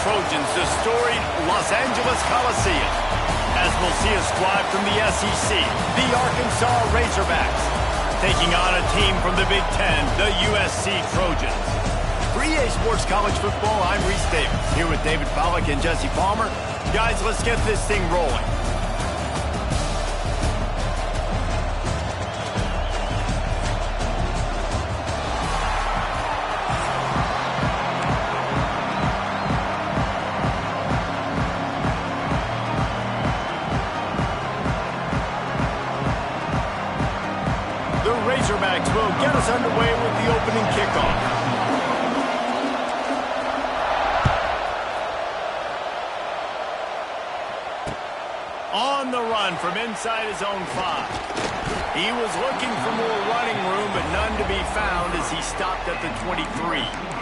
Trojans, the storied Los Angeles Coliseum. As we'll see a squad from the SEC, the Arkansas Razorbacks, taking on a team from the Big Ten, the USC Trojans. For EA Sports College Football, I'm Reese Davis, here with David Pollack and Jesse Palmer. Guys, let's get this thing rolling. Razorbacks will get us underway with the opening kickoff. On the run from inside his own 5. He was looking for more running room, but none to be found as he stopped at the 23.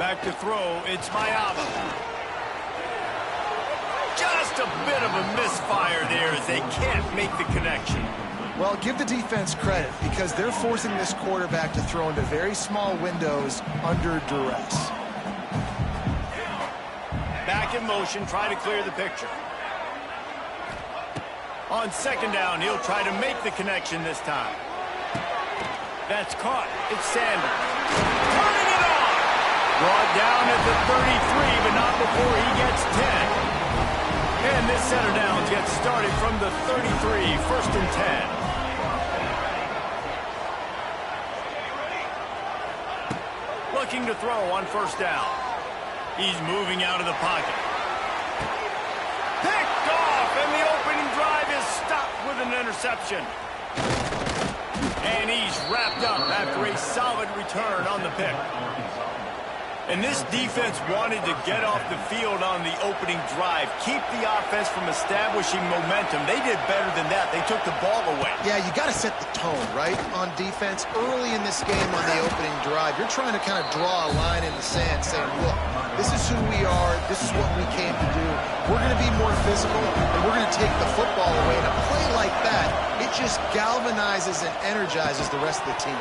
Back to throw, it's Mayava. Just a bit of a misfire there as they can't make the connection. Well, give the defense credit because they're forcing this quarterback to throw into very small windows under duress. Back in motion, try to clear the picture. On second down, he'll try to make the connection this time. That's caught. It's Sanders. 33, but not before he gets 10. And this set of downs gets started from the 33, 1st and 10. Looking to throw on 1st down. He's moving out of the pocket. Picked off, and the opening drive is stopped with an interception. And he's wrapped up after a solid return on the pick. And this defense wanted to get off the field on the opening drive, keep the offense from establishing momentum. They did better than that. They took the ball away. Yeah, you got to set the tone, right, on defense. Early in this game on the opening drive, you're trying to kind of draw a line in the sand saying, look, this is who we are. This is what we came to do. We're going to be more physical, and we're going to take the football away. And a play like that, it just galvanizes and energizes the rest of the team.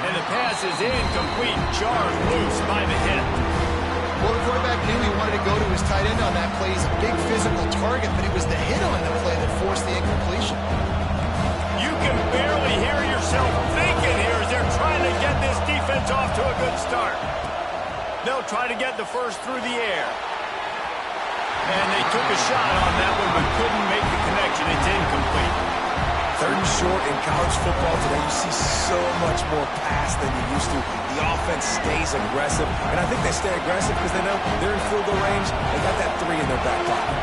And the pass is incomplete, jarred loose by the hit. Well, the quarterback knew he wanted to go to his tight end on that play. He's a big physical target, but it was the hit on the play that forced the incompletion. You can barely hear yourself thinking here as they're trying to get this defense off to a good start. They'll try to get the first through the air. And they took a shot on that one, but couldn't make the connection. It's incomplete. 3rd and short in college football today, you see so much more pass than you used to. The offense stays aggressive, and I think they stay aggressive because they know they're in field goal range. They got that 3 in their back pocket.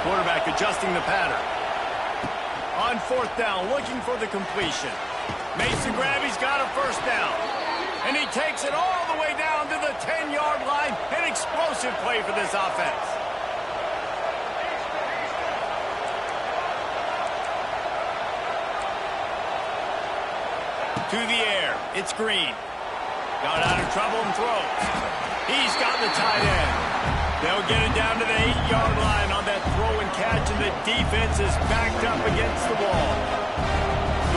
Quarterback adjusting the pattern. On 4th down, looking for the completion. Makes the grab, he's got a 1st down. And he takes it all the way down to the 10-yard line. An explosive play for this offense. To the air, it's Green. Got out of trouble and throws. He's got the tight end. They'll get it down to the 8-yard line on that throw and catch, and the defense is backed up against the wall.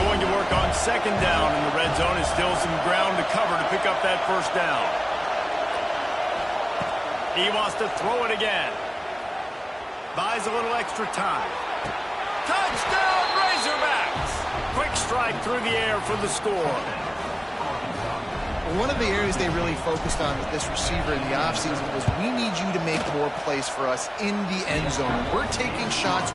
Going to work on 2nd down, and the red zone is still some ground to cover to pick up that 1st down. He wants to throw it again. Buys a little extra time. Touchdown, Razorbacks! Quick strike through the air for the score. One of the areas they really focused on with this receiver in the offseason was we need you to make more plays for us in the end zone. We're taking shots.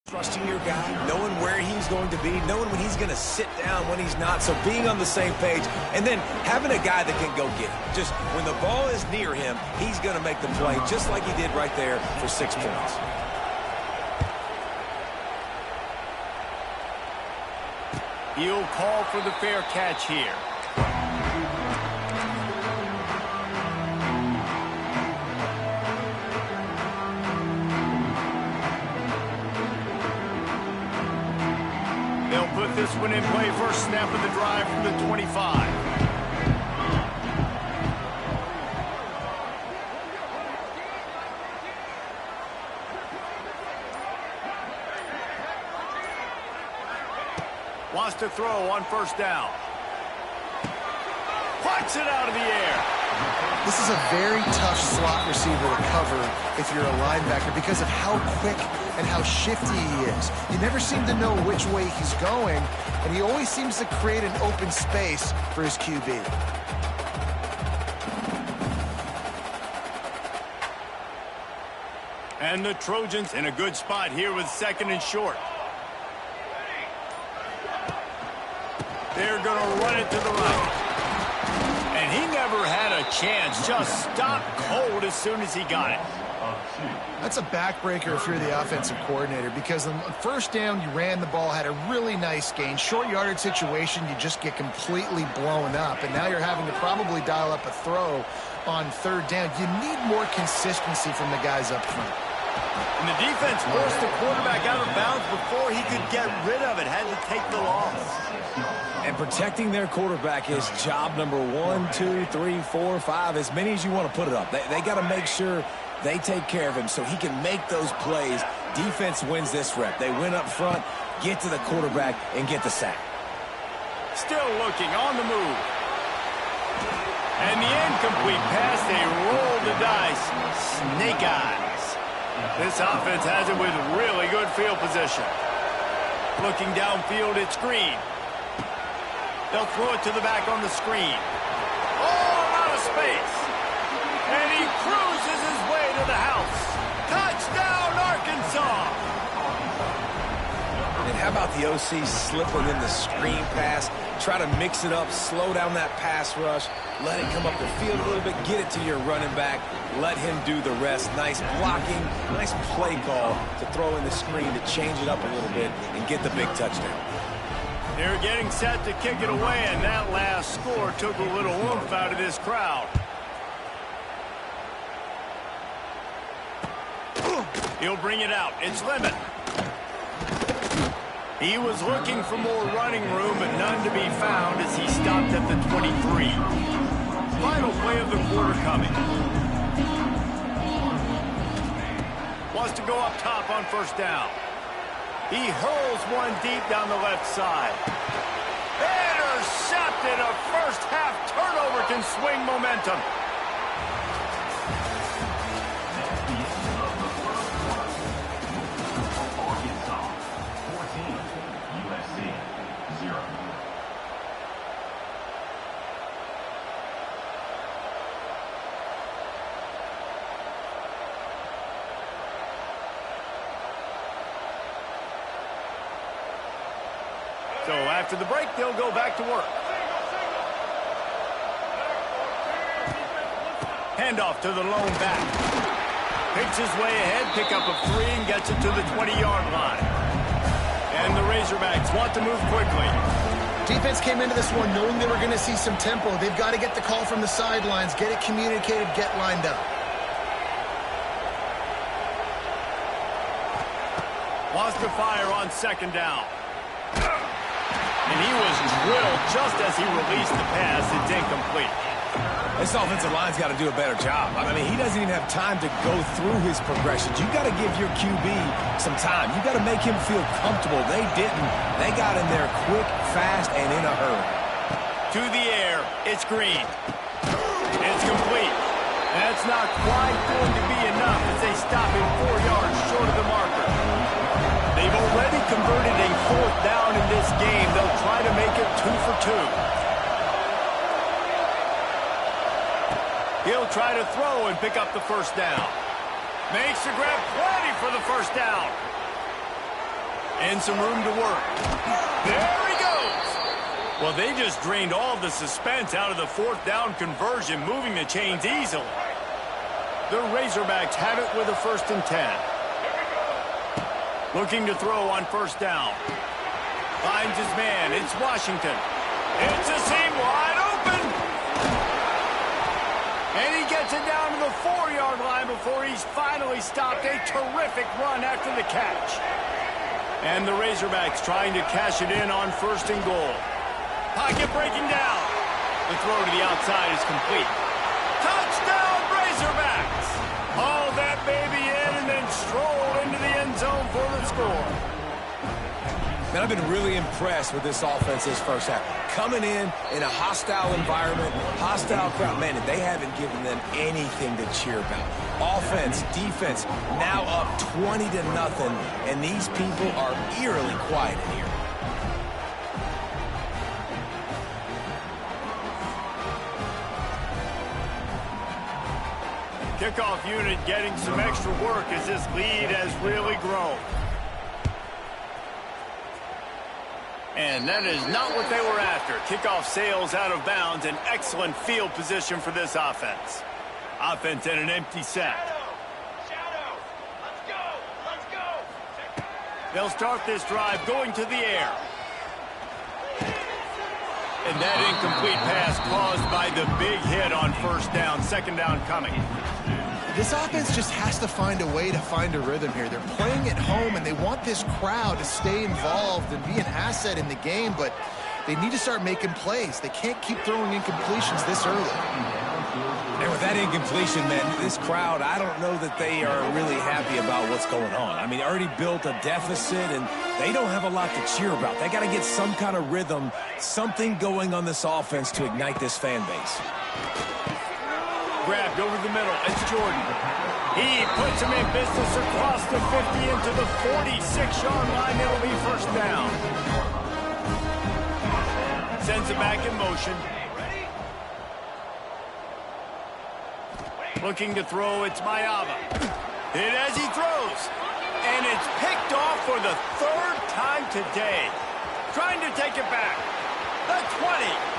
Trusting your guy, knowing where he's going to be, knowing when he's going to sit down, when he's not. So being on the same page, and then having a guy that can go get it. Just when the ball is near him, he's going to make the play, just like he did right there for 6 points. He'll call for the fair catch here. They'll put this one in play, first snap of the drive from the 25. Wants to throw on 1st down. Plucks it out of the air. This is a very tough slot receiver to cover if you're a linebacker because of how quick and how shifty he is. You never seem to know which way he's going, and he always seems to create an open space for his QB. And the Trojans in a good spot here with 2nd and short. They're going to run it to the right. And he never had a chance. Just stopped cold as soon as he got it. That's a backbreaker if you're the offensive coordinator because on 1st down, you ran the ball, had a really nice gain. Short yardage situation, you just get completely blown up. And now you're having to probably dial up a throw on 3rd down. You need more consistency from the guys up front. And the defense forced the quarterback out of bounds before he could get rid of it. Had to take the loss. And protecting their quarterback is job number 1, 2, 3, 4, 5, as many as you want to put it up. They got to make sure they take care of him so he can make those plays. Defense wins this rep. They win up front, get to the quarterback, and get the sack. Still looking on the move. And the incomplete pass, they roll the dice. Snake eyes. This offense has it with really good field position. Looking downfield, it's Green. They'll throw it to the back on the screen. Oh, out of space. And he cruises his way to the house. Touchdown, Arkansas! And how about the OC slipping in the screen pass? Try to mix it up, slow down that pass rush, let it come up the field a little bit, get it to your running back, let him do the rest. Nice blocking, nice play call to throw in the screen to change it up a little bit and get the big touchdown. They're getting set to kick it away, and that last score took a little oomph out of this crowd. He'll bring it out. It's Lemon. He was looking for more running room, but none to be found as he stopped at the 23. Final play of the quarter coming. Wants to go up top on first down. He hurls one deep down the left side. Intercepted. A first-half turnover can swing momentum. So after the break, they'll go back to work. Handoff to the lone back. Picks his way ahead, pick up a 3, and gets it to the 20-yard line. And the Razorbacks want to move quickly. Defense came into this one knowing they were going to see some tempo. They've got to get the call from the sidelines, get it communicated, get lined up. Wants to fire on second down. And he was drilled just as he released the pass. It's incomplete. This offensive line's got to do a better job. I mean, he doesn't even have time to go through his progressions. You got to give your QB some time. You got to make him feel comfortable. They didn't. They got in there quick, fast, and in a hurry. To the air, it's Green. It's complete. That's not quite going to be enough as they stop him 4 yards short of the marker. They've already converted a 4th down in this game. They'll try to make it 2 for 2. He'll try to throw and pick up the first down. Makes the grab, plenty for the first down. And some room to work. There he goes. Well, they just drained all the suspense out of the 4th down conversion, moving the chains easily. The Razorbacks have it with a 1st and 10. Looking to throw on first down. Finds his man. It's Washington. It's a seam wide open. And he gets it down to the 4-yard line before he's finally stopped. A terrific run after the catch. And the Razorbacks trying to cash it in on 1st and goal. Pocket breaking down. The throw to the outside is complete. Touchdown, Razorbacks! Haul that baby in and then stroll into the end zone for the score. Man, I've been really impressed with this offense this first half. Coming in a hostile environment, hostile crowd. Man, they haven't given them anything to cheer about. Offense, defense, now up 20-0, and these people are eerily quiet in here. Kickoff unit getting some extra work as this lead has really grown. And that is not what they were after. Kickoff sails out of bounds. An excellent field position for this offense. Offense at an empty set. Shadow. Let's go. They'll start this drive going to the air. And that incomplete pass caused by the big hit on first down. Second down coming. This offense just has to find a way to find a rhythm here. They're playing at home, and they want this crowd to stay involved and be an asset in the game, but they need to start making plays. They can't keep throwing incompletions this early. And with that incompletion, man, this crowd, I don't know that they are really happy about what's going on. I mean, they already built a deficit, and they don't have a lot to cheer about. They got to get some kind of rhythm, something going on this offense to ignite this fan base. Grabbed over the middle. It's Jordan. He puts him in business across the 50 into the 46-yard line. It'll be first down. Sends it back in motion. Looking to throw, it's Mayava. Hit as he throws. And it's picked off for the third time today. Trying to take it back. The 20.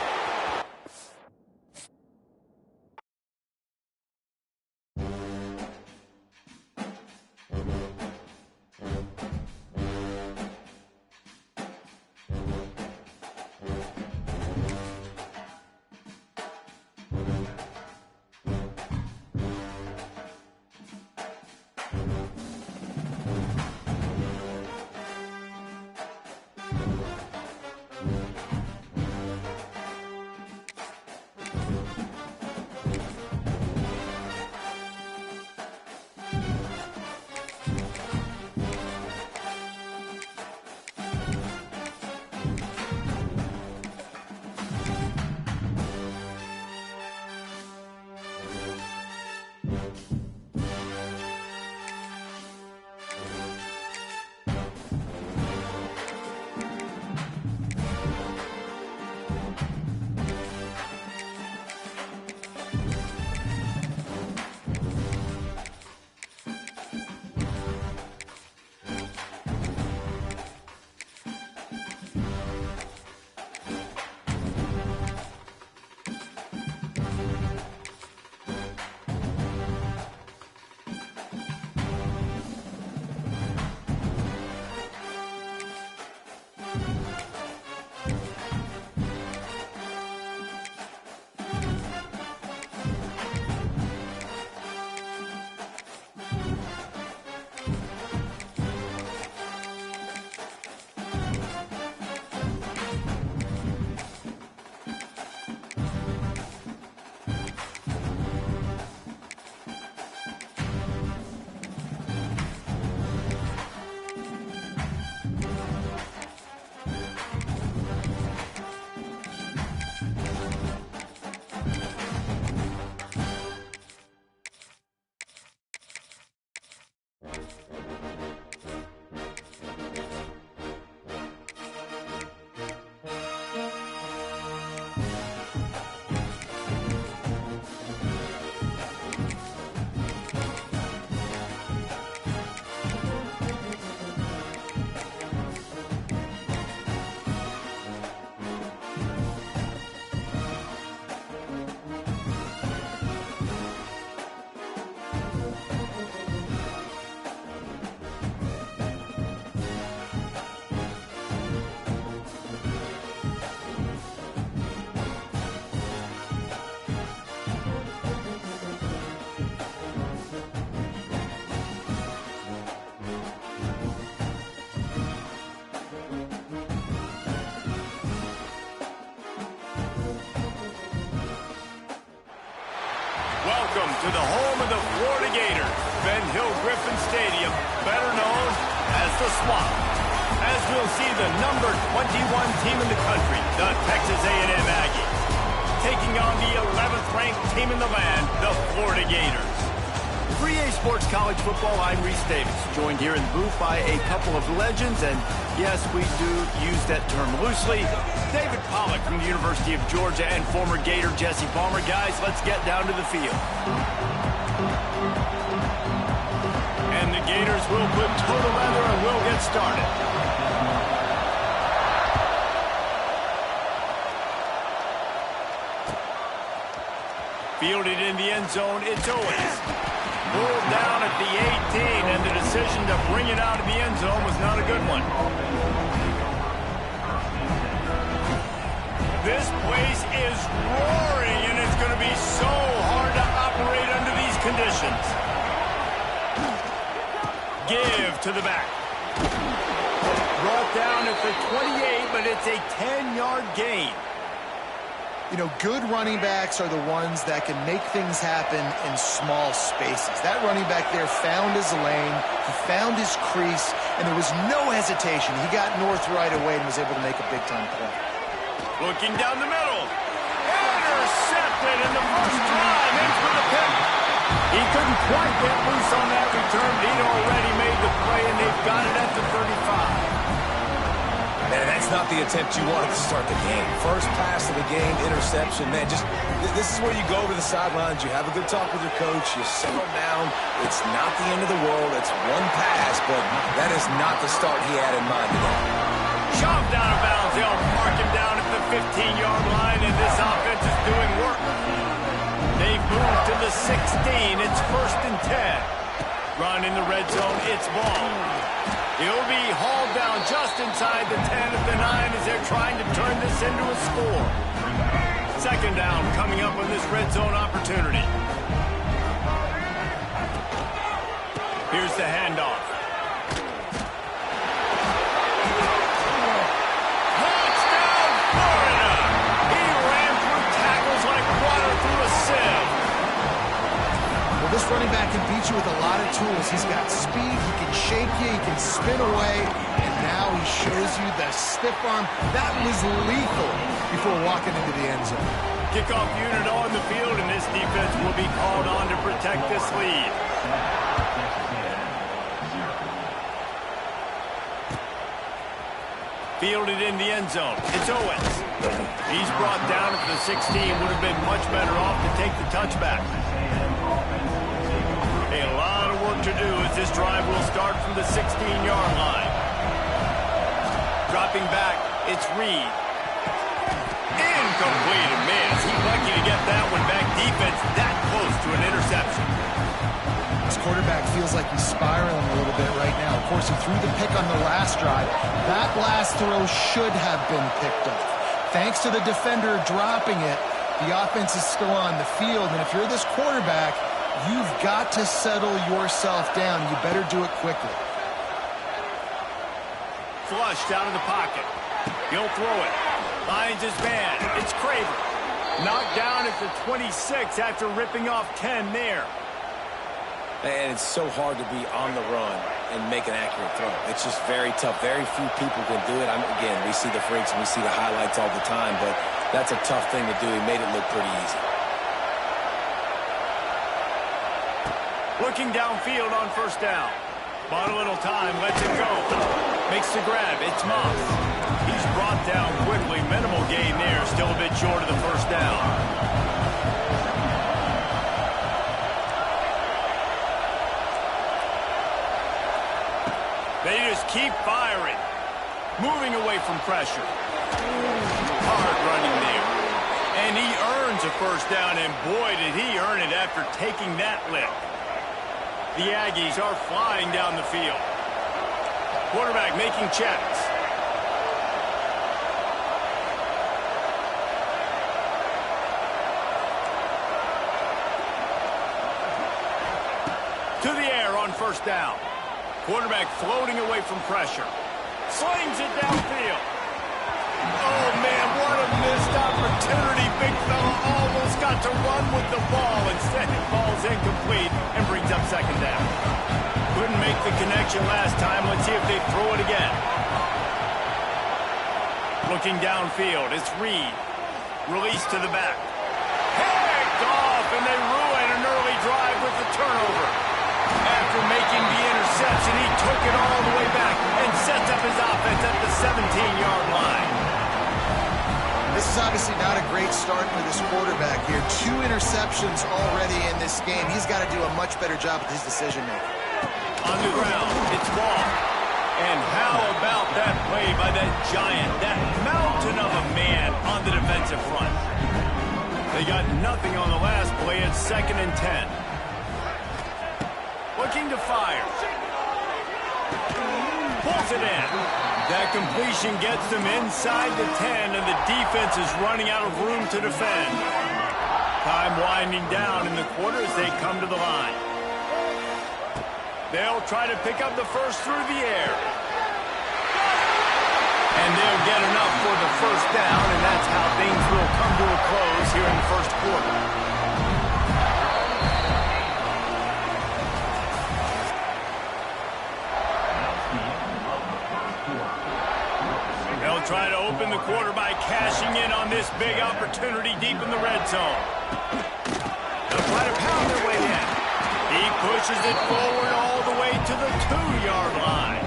Welcome to the home of the Florida Gators, Ben Hill Griffin Stadium, better known as the Swamp. As we'll see the number 21 team in the country, the Texas A&M Aggies, taking on the 11th ranked team in the land, the Florida Gators. 3A Sports College Football, I'm Reese Davis, joined here in the booth by a couple of legends, and yes, we do use that term loosely. David Pollack from the University of Georgia and former Gator Jesse Palmer. Guys, let's get down to the field. And the Gators will put toe to leather and we'll get started. Fielded in the end zone, it's Owens. Pulled down at the 18, and the decision to bring it out of the end zone was not a good one. This place is roaring, and it's going to be so hard to operate under these conditions. Give to the back. Brought down at the 28, but it's a 10-yard gain. You know, good running backs are the ones that can make things happen in small spaces. That running back there found his lane, he found his crease, and there was no hesitation. He got north right away and was able to make a big-time play. Looking down the middle. Intercepted, and the first drive ends with a pick. He couldn't quite get loose on that return. He'd already made the play, and they've got it at the 35. Man, that's not the attempt you wanted to start the game. First pass of the game, interception. Man, this is where you go over the sidelines. You have a good talk with your coach. You settle down. It's not the end of the world. It's one pass, but that is not the start he had in mind today. Shoved out of bounds. They'll mark him down at the 15-yard line, and this offense is doing work. They've moved to the 16. It's 1st and 10. Run in the red zone. It's ball. He'll be hauled down just inside the 10 at the 9 as they're trying to turn this into a score. 2nd down coming up on this red zone opportunity. Here's the handoff. Touchdown, Florida! He ran through tackles like water through a sieve. Well, this running back can beat you with a lot of tools. He's got speed, he can shake you, he can spin away, and now he shows you the stiff arm. That was lethal before walking into the end zone. Kickoff unit on the field, and this defense will be called on to protect this lead. Fielded in the end zone. It's Owens. He's brought down at the 16. Would have been much better off to take the touchback. A lot of work to do as this drive will start from the 16-yard line. Dropping back, it's Reed. Incomplete. Man, is he lucky to get that one back. Defense that close to an interception. This quarterback feels like he's spiraling a little bit right now. Of course, he threw the pick on the last drive. That last throw should have been picked up. Thanks to the defender dropping it, the offense is still on the field. And if you're this quarterback, you've got to settle yourself down. You better do it quickly. Flushed out of the pocket. He'll throw it. Finds his man. It's Craver. Knocked down at the 26 after ripping off 10 there. And it's so hard to be on the run and make an accurate throw. It's just very tough. Very few people can do it. Again, we see the freaks and we see the highlights all the time, but that's a tough thing to do. He made it look pretty easy. Looking downfield on 1st down. Bought a little time, lets it go. Makes the grab, it's Moss. He's brought down quickly. Minimal gain there, still a bit short of the 1st down. They just keep firing. Moving away from pressure. Hard running there. And he earns a 1st down, and boy, did he earn it after taking that lift. The Aggies are flying down the field. Quarterback making checks. To the air on 1st down. Quarterback floating away from pressure. Slings it downfield. Oh, man, what a missed opportunity. Big fella almost got to run with the ball. Instead, it falls incomplete and brings up 2nd down. Couldn't make the connection last time. Let's see if they throw it again. Looking downfield, it's Reed. Release to the back. Picked off, and they ruin an early drive with the turnover. After making the interception, he took it all the way back and sets up his offense at the 17-yard line. This is obviously not a great start for this quarterback here. 2 interceptions already in this game. He's got to do a much better job with his decision-making. On the ground, it's ball. And how about that play by that giant, that mountain of a man on the defensive front? They got nothing on the last play. It's 2nd and 10. Looking to fire. Pulls it in. That completion gets them inside the 10, and the defense is running out of room to defend. Time winding down in the quarter as they come to the line. They'll try to pick up the first through the air. And they'll get enough for the 1st down, and that's how things will come to a close here in the 1st quarter. They'll try to open the quarter by cashing in on this big opportunity deep in the red zone. They'll try to pound their way in. Pushes it forward all the way to the 2-yard line.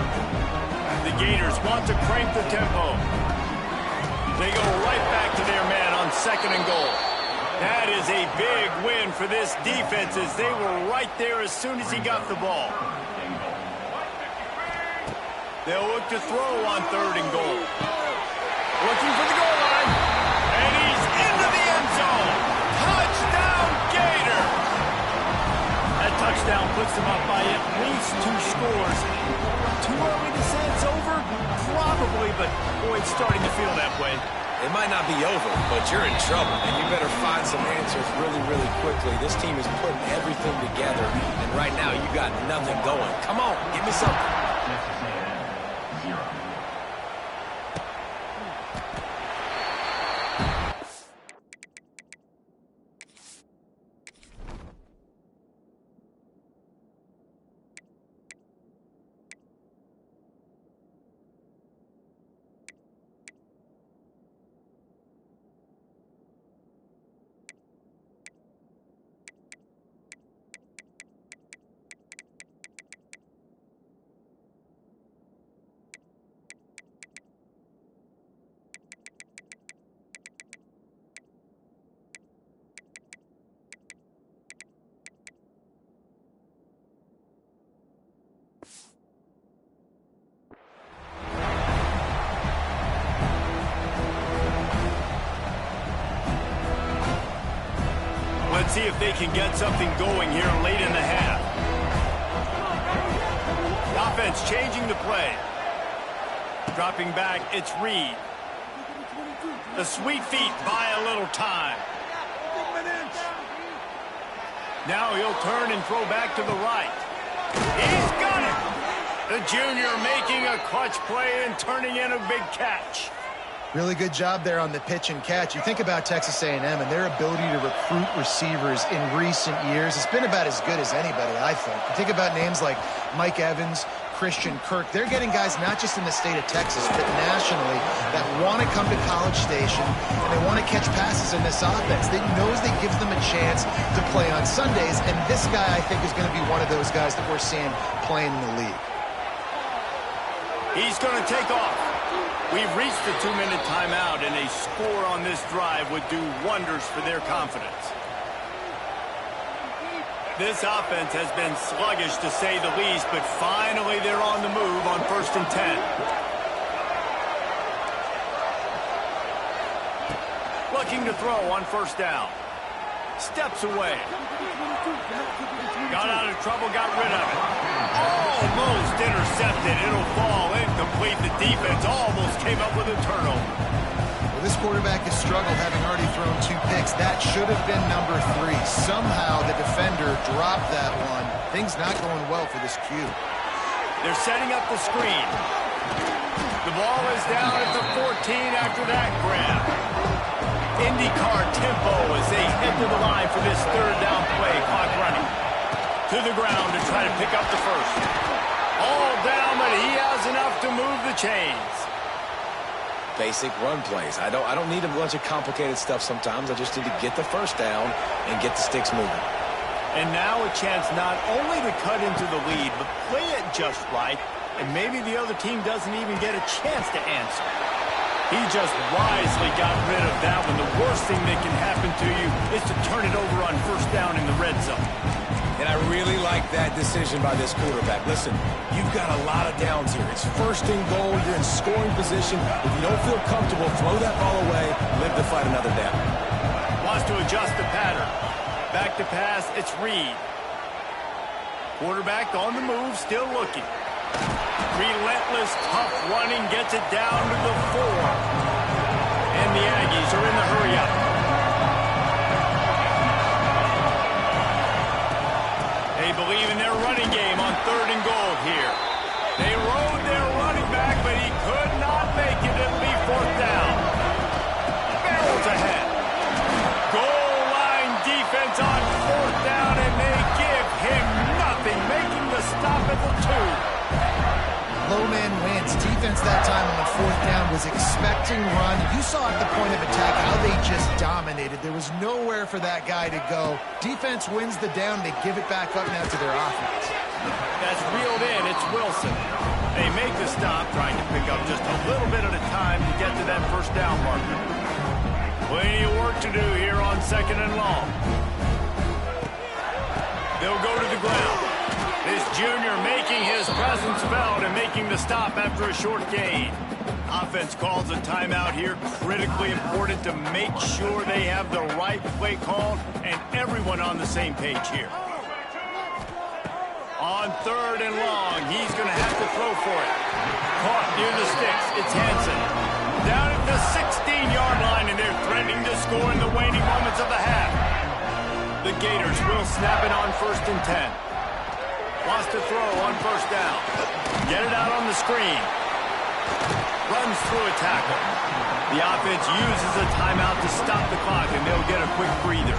The Gators want to crank the tempo. They go right back to their man on 2nd and goal. That is a big win for this defense as they were right there as soon as he got the ball. They'll look to throw on 3rd and goal. Looking for the goal line. And he's into the end zone. Touchdown, Gator! That touchdown puts them up by at least 2 scores. Too early to say it's over? Probably, but boy, it's starting to feel that way. It might not be over, but you're in trouble, and you better find some answers really, really quickly. This team is putting everything together, and right now you got nothing going. Come on, give me something. Let's see if they can get something going here late in the half. The offense changing the play. Dropping back, it's Reed. The sweet feet buy a little time. Now he'll turn and throw back to the right. He's got it! The junior making a clutch play and turning in a big catch. Really good job there on the pitch and catch. You think about Texas A&M and their ability to recruit receivers in recent years. It's been about as good as anybody, I think. You think about names like Mike Evans, Christian Kirk. They're getting guys not just in the state of Texas, but nationally that want to come to College Station and they want to catch passes in this offense. They knows that gives them a chance to play on Sundays, and this guy, I think, is going to be one of those guys that we're seeing playing in the league. He's going to take off. We've reached the 2-minute timeout, and a score on this drive would do wonders for their confidence. This offense has been sluggish, to say the least, but finally they're on the move on 1st and 10. Looking to throw on 1st down. Steps away. Got out of trouble, got rid of it. Almost intercepted. It'll fall incomplete. The defense almost came up with a turnover. Well, this quarterback has struggled, having already thrown 2 picks. That should have been number 3. Somehow the defender dropped that one. Things not going well for this Q. They're setting up the screen. The ball is down at the 14 after that grab. IndyCar tempo as they head to the line for this 3rd down play. Clock running. To the ground to try to pick up the 1st. All down, but he has enough to move the chains. Basic run plays. I don't need a bunch of complicated stuff sometimes. I just need to get the 1st down and get the sticks moving. And now a chance not only to cut into the lead, but play it just right, and maybe the other team doesn't even get a chance to answer. He just wisely got rid of that one. The worst thing that can happen to you is to turn it over on 1st down in the red zone. And I really like that decision by this quarterback. Listen, you've got a lot of downs here. It's 1st and goal. You're in scoring position. If you don't feel comfortable, throw that ball away. Live to fight another down. Wants to adjust the pattern. Back to pass, it's Reed. Quarterback on the move, still looking. Relentless, tough running, gets it down to the 4. And the Aggies are in the hurry-up. They believe in their running game on 3rd and goal here. They rode their running back, but he could not make it. It'll be 4th down. Barrels ahead. Goal line defense on 4th down, and they give him nothing, making the stop at the 2. Low man wins. Defense that time on fourth down was expecting run. You saw at the point of attack how they just dominated. There was nowhere for that guy to go. Defense wins the down. They give it back up now to their offense. That's reeled in. It's Wilson. They make the stop, trying to pick up just a little bit at a time to get to that first down marker. Plenty of work to do here on 2nd and long. They'll go to the ground. This junior making his presence felt and making the stop after a short gain. Offense calls a timeout here. Critically important to make sure they have the right play called and everyone on the same page here. On 3rd and long, he's going to have to throw for it. Caught near the sticks. It's Hansen. Down at the 16-yard line, and they're threatening to score in the waning moments of the half. The Gators will snap it on 1st and 10. Wants to throw on 1st down. Get it out on the screen. Runs through a tackle. The offense uses a timeout to stop the clock, and they'll get a quick breather.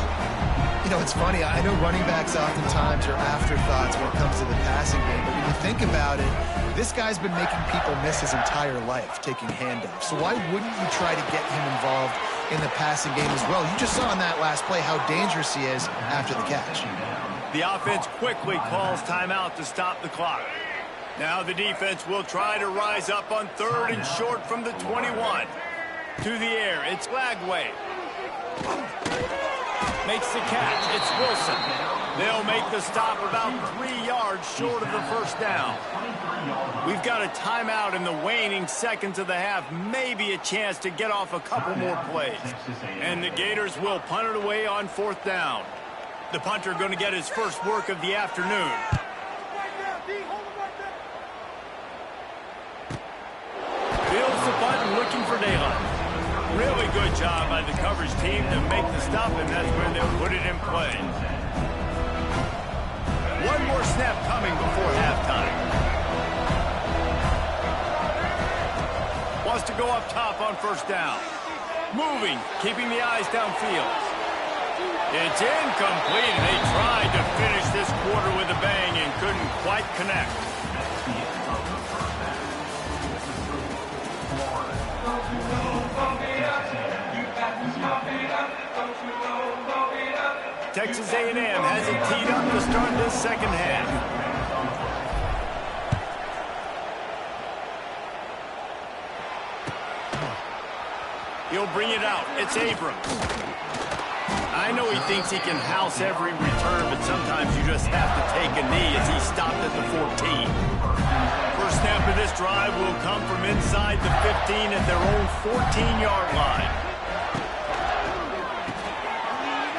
You know, it's funny. I know running backs oftentimes are afterthoughts when it comes to the passing game, but when you think about it, this guy's been making people miss his entire life taking handoffs. So why wouldn't you try to get him involved in the passing game as well? You just saw in that last play how dangerous he is after the catch. The offense quickly calls timeout to stop the clock. Now the defense will try to rise up on 3rd and short from the 21. To the air, it's Lagway. Makes the catch, it's Wilson. They'll make the stop about 3 yards short of the first down. We've got a timeout in the waning seconds of the half. Maybe a chance to get off a couple more plays. And the Gators will punt it away on 4th down. The punter going to get his first work of the afternoon. Feels the button, looking for daylight. Really good job by the coverage team to make the stop, and that's where they'll put it in play. One more snap coming before halftime. Wants to go up top on 1st down. Moving, keeping the eyes downfield. It's incomplete. They tried to finish this quarter with a bang and couldn't quite connect. Texas A&M has it teed up to start this second half. He'll bring it out. It's Abrams. I know he thinks he can house every return, but sometimes you just have to take a knee as he stopped at the 14. First snap of this drive will come from inside the 15 at their own 14-yard line.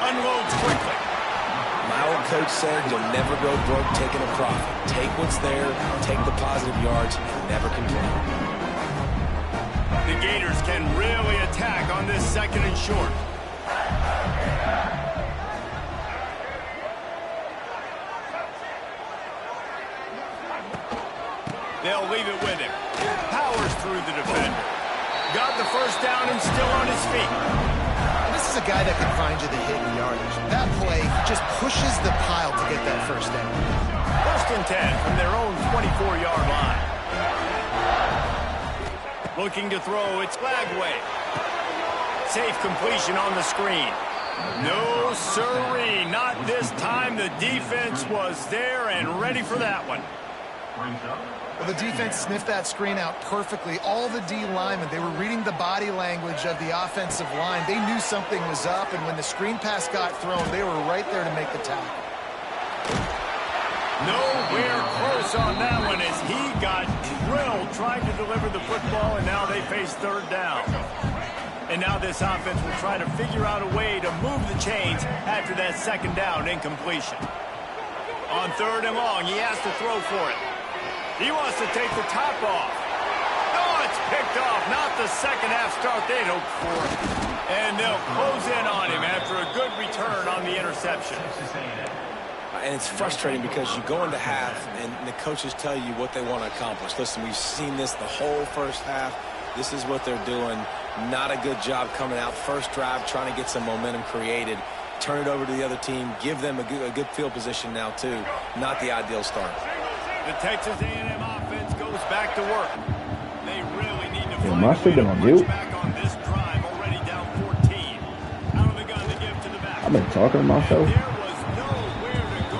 Unloads quickly. My old coach said you'll never go broke taking a profit. Take what's there, take the positive yards, and never complain. The Gators can really attack on this 2nd and short. They'll leave it with him. Powers through the defender. Got the first down and still on his feet. This is a guy that can find you the hidden yardage. That play, he just pushes the pile to get that first down. 1st and 10 from their own 24-yard line. Looking to throw, it's Lagway. Safe completion on the screen. No siree, not this time. The defense was there and ready for that one. Well, the defense sniffed that screen out perfectly. All the D linemen, they were reading the body language of the offensive line. They knew something was up, and when the screen pass got thrown, they were right there to make the tackle. Nowhere close on that one as he got drilled trying to deliver the football, and now they face 3rd down. And now this offense will try to figure out a way to move the chains after that 2nd down incompletion. On 3rd and long, he has to throw for it. He wants to take the top off. Oh, it's picked off. Not the second half start they'd hoped for. And they'll close in on him after a good return on the interception. And it's frustrating because you go into half and the coaches tell you what they want to accomplish. Listen, we've seen this the whole first half. This is what they're doing. Not a good job coming out. First drive, trying to get some momentum created. Turn it over to the other team. Give them a good field position now, too. Not the ideal start. The Texas A&M offense goes back to work. They really need to Yeah, my shit been on mute. I've been talking to myself.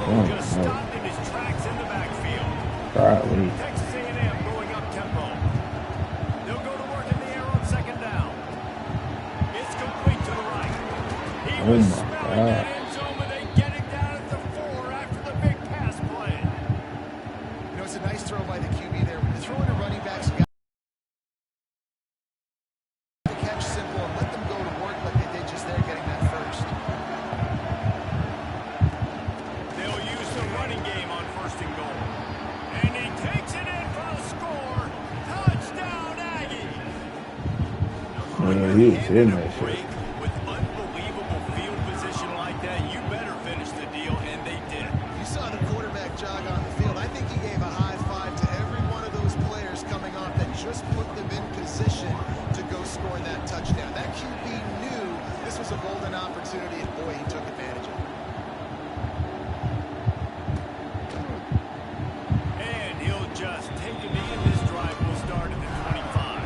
Oh, Just stopped in his tracks in the backfield. golly. Texas A&M going up tempo. They'll go to work in the air on second down. It's complete to the right. He Oh was my smelling God. that end zone, but they get him down at the 4 after the big pass play. You know, it's a nice throw by the QB there. When you're throwing to running backs, you got to catch simple and let them go to work like they did just there, getting that first. They'll use the running game on first and goal. And he takes it in for the score. Touchdown, Aggies. Yeah, he was hitting that shit. Break with unbelievable field position like that, you better finish the deal, and they did. You saw the quarterback jog on the field. I think he gave a high five to every one of those players coming off that just put them in position to go score that touchdown. That QB knew this was a golden opportunity, and boy, he took advantage of it. And he'll just take a knee, and this drive will start at the 25.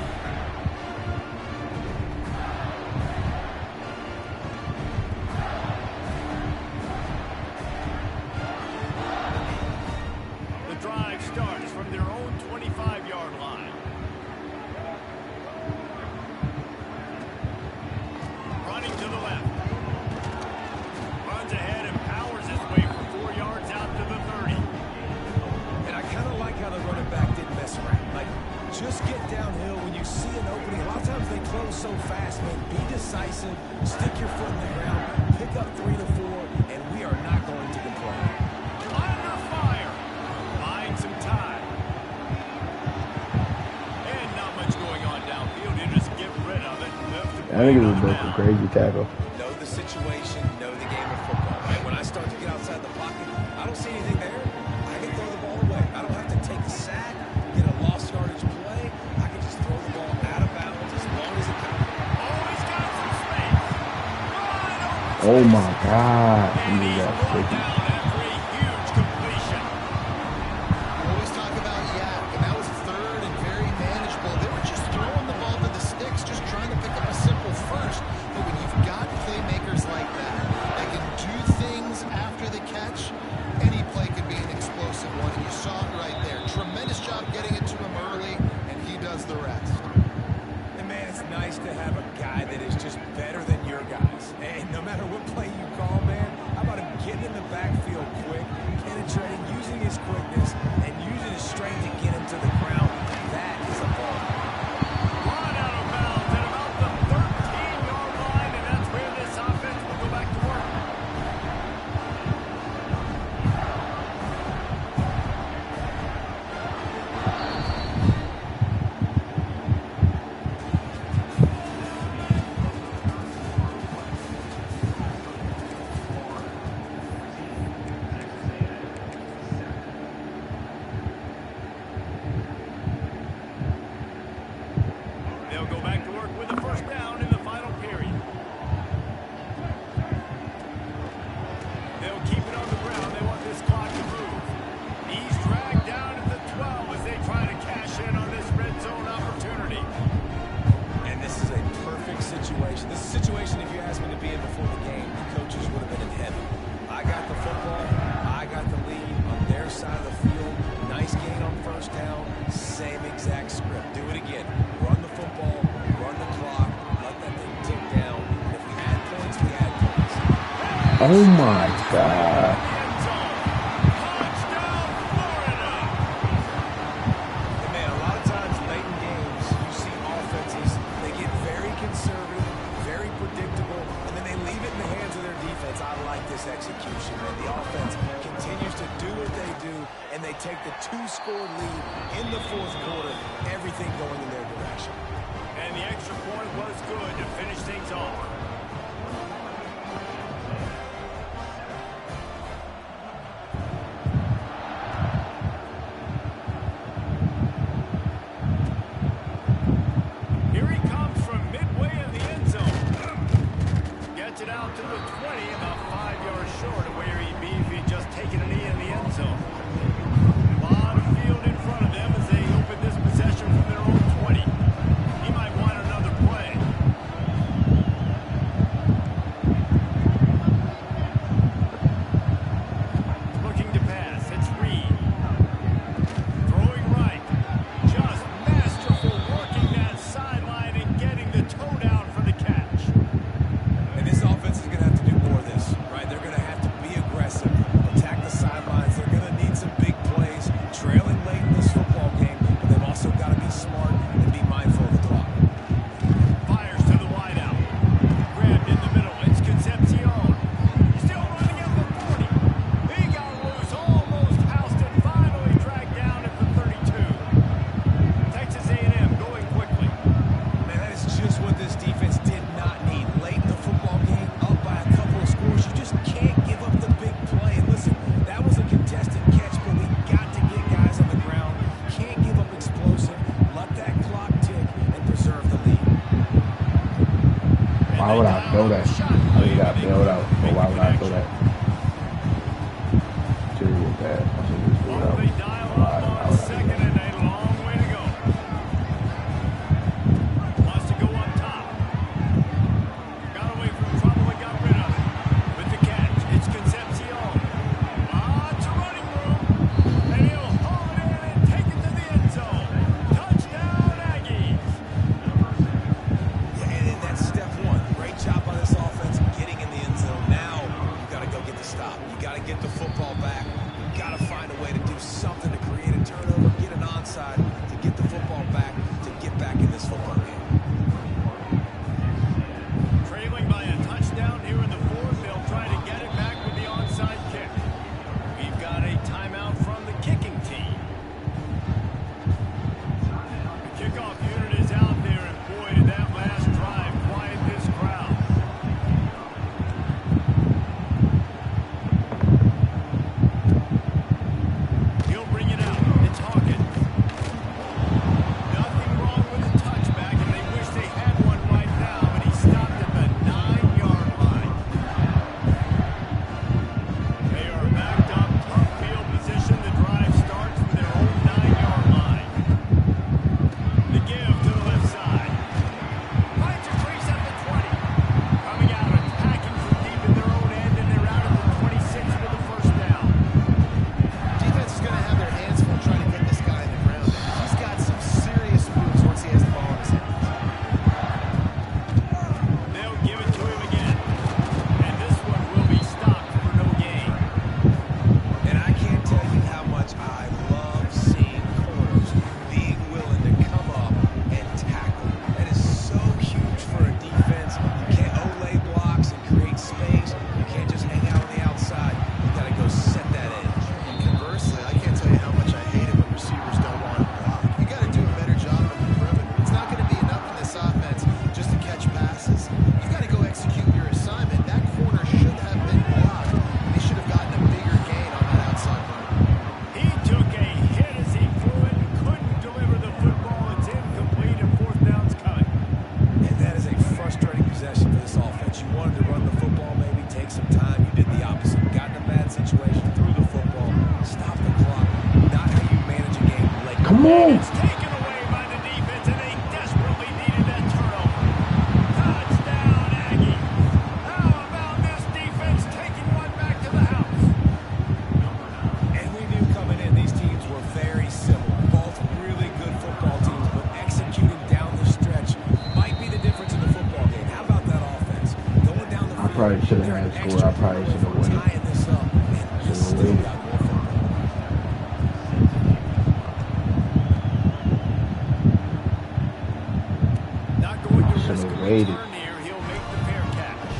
The drive starts from their own 25-yard line. Running to the left. Runs ahead and powers his way for 4 yards out to the 30. And I kind of like how the running back didn't mess around. Like, just get downhill when you see an opening. A lot of times they close so fast, man. Be decisive, stick your foot in the ground, pick up 3 to 4, and we are not going to complain. Under fire. Buying some time. And not much going on downfield. You just get rid of it. I think it was both a crazy tackle. Know the situation, know the game of football, right? When I start to get outside the pocket, I don't see anything there. I can throw the ball away. I don't have to take a sack, get a lost yardage play. I can just throw the ball out of bounds as long as it comes. Always got some space. Wide open. Oh my God. He And was he's that brought sticky. down after a huge completion. You always talk about yak, and that was third and very manageable. They were just throwing the ball to the sticks, just trying to pick up a simple first. But when you've got playmakers like that can do things after the catch, any play could be an explosive one, and you saw it right there. Tremendous job getting it to him early, and he does the rest. And man, it's nice to have a guy that is just better than your guys. And no matter what play you call, man, how about him getting in the backfield quick, penetrating, using his quickness, and using his strength to get him to the ground. That is a ball. Run out of bounds at about the 13-yard line, and that's where this offense will go back to work. They'll go back to work with a first down in the final period. They'll keep it on the ground. They want this clock to move. He's dragged down at the 12 as they try to cash in on this red zone opportunity. And this is a perfect situation. This is a situation, if you asked me to be in before the game, the coaches would have been in heaven. I got the football. I got the lead on their side of the field. Nice gain on first down. Same exact script. Do it again. Run the football. Run the clock. Let that thing tick down. If we add points, we add points. Oh my God. End zone. Touchdown, Florida. And man, a lot of times late in games, you see offenses, they get very conservative, very predictable, and then they leave it in the hands of their defense. I like this execution, man. The offense continues to do what they do, and they take the 2-score lead in the fourth quarter, everything going in their direction. And the extra point was good to finish things off. Here he comes from midway in the end zone. Gets it out to the 20, about 5 yards short of where he'd be if he'd just taken a knee in the end zone. A lot of field in front of them as they open this possession from their own 20. He Why would I throw that? I mean, you got bailed out. But why would I throw that? Serious bad. I should just throw it out. Why would I do that? Come on. It's taken away by the defense, and they desperately needed that turnover. Touchdown, Aggie. How about this defense taking one back to the house? And we knew coming in, these teams were very similar. Both really good football teams, but executing down the stretch might be the difference in the football game. How about that offense? Going down the field. I probably should have had a score. I probably should have waited. Tying this up, and we still got more football. Not going to Should risk have a waited. return here. He'll make the fair catch.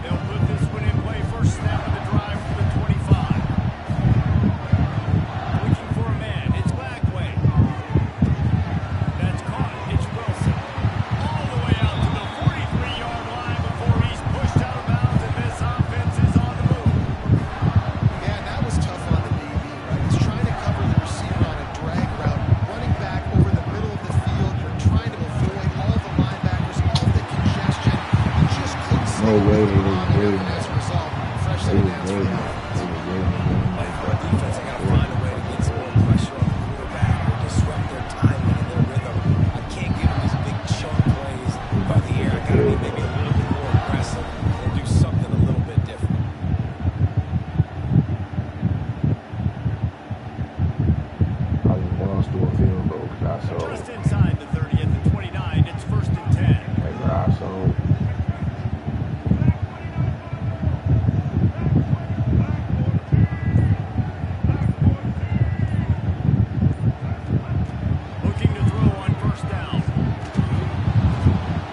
They'll put this one in play. First snap of the drive from the 25. Looking for a man. It's Blackway. That's caught. It's Wilson. All the way out to the 43-yard line before he's pushed out of bounds, and this offense is on the move. Yeah, that was tough on the DB, right? He's trying to cover the receiver on a drag route, running back over the middle of the field. You're trying to avoid all the linebackers, all the congestion. You just couldn't see No way they was what's going on waiting. as a result. Fresh They set of was downs for the waiting. offense. They was waiting. Like for a defense, they got to find a way to get some more pressure on the quarterback or disrupt their timing and their rhythm. I can't give them these big chunk plays by the air. I got to be maybe a little bit more aggressive and do something a little bit different. I just lost to a field goal because I saw Just inside the 30 at the 29. It's 1st and 10. like I saw. Looking to throw on first down.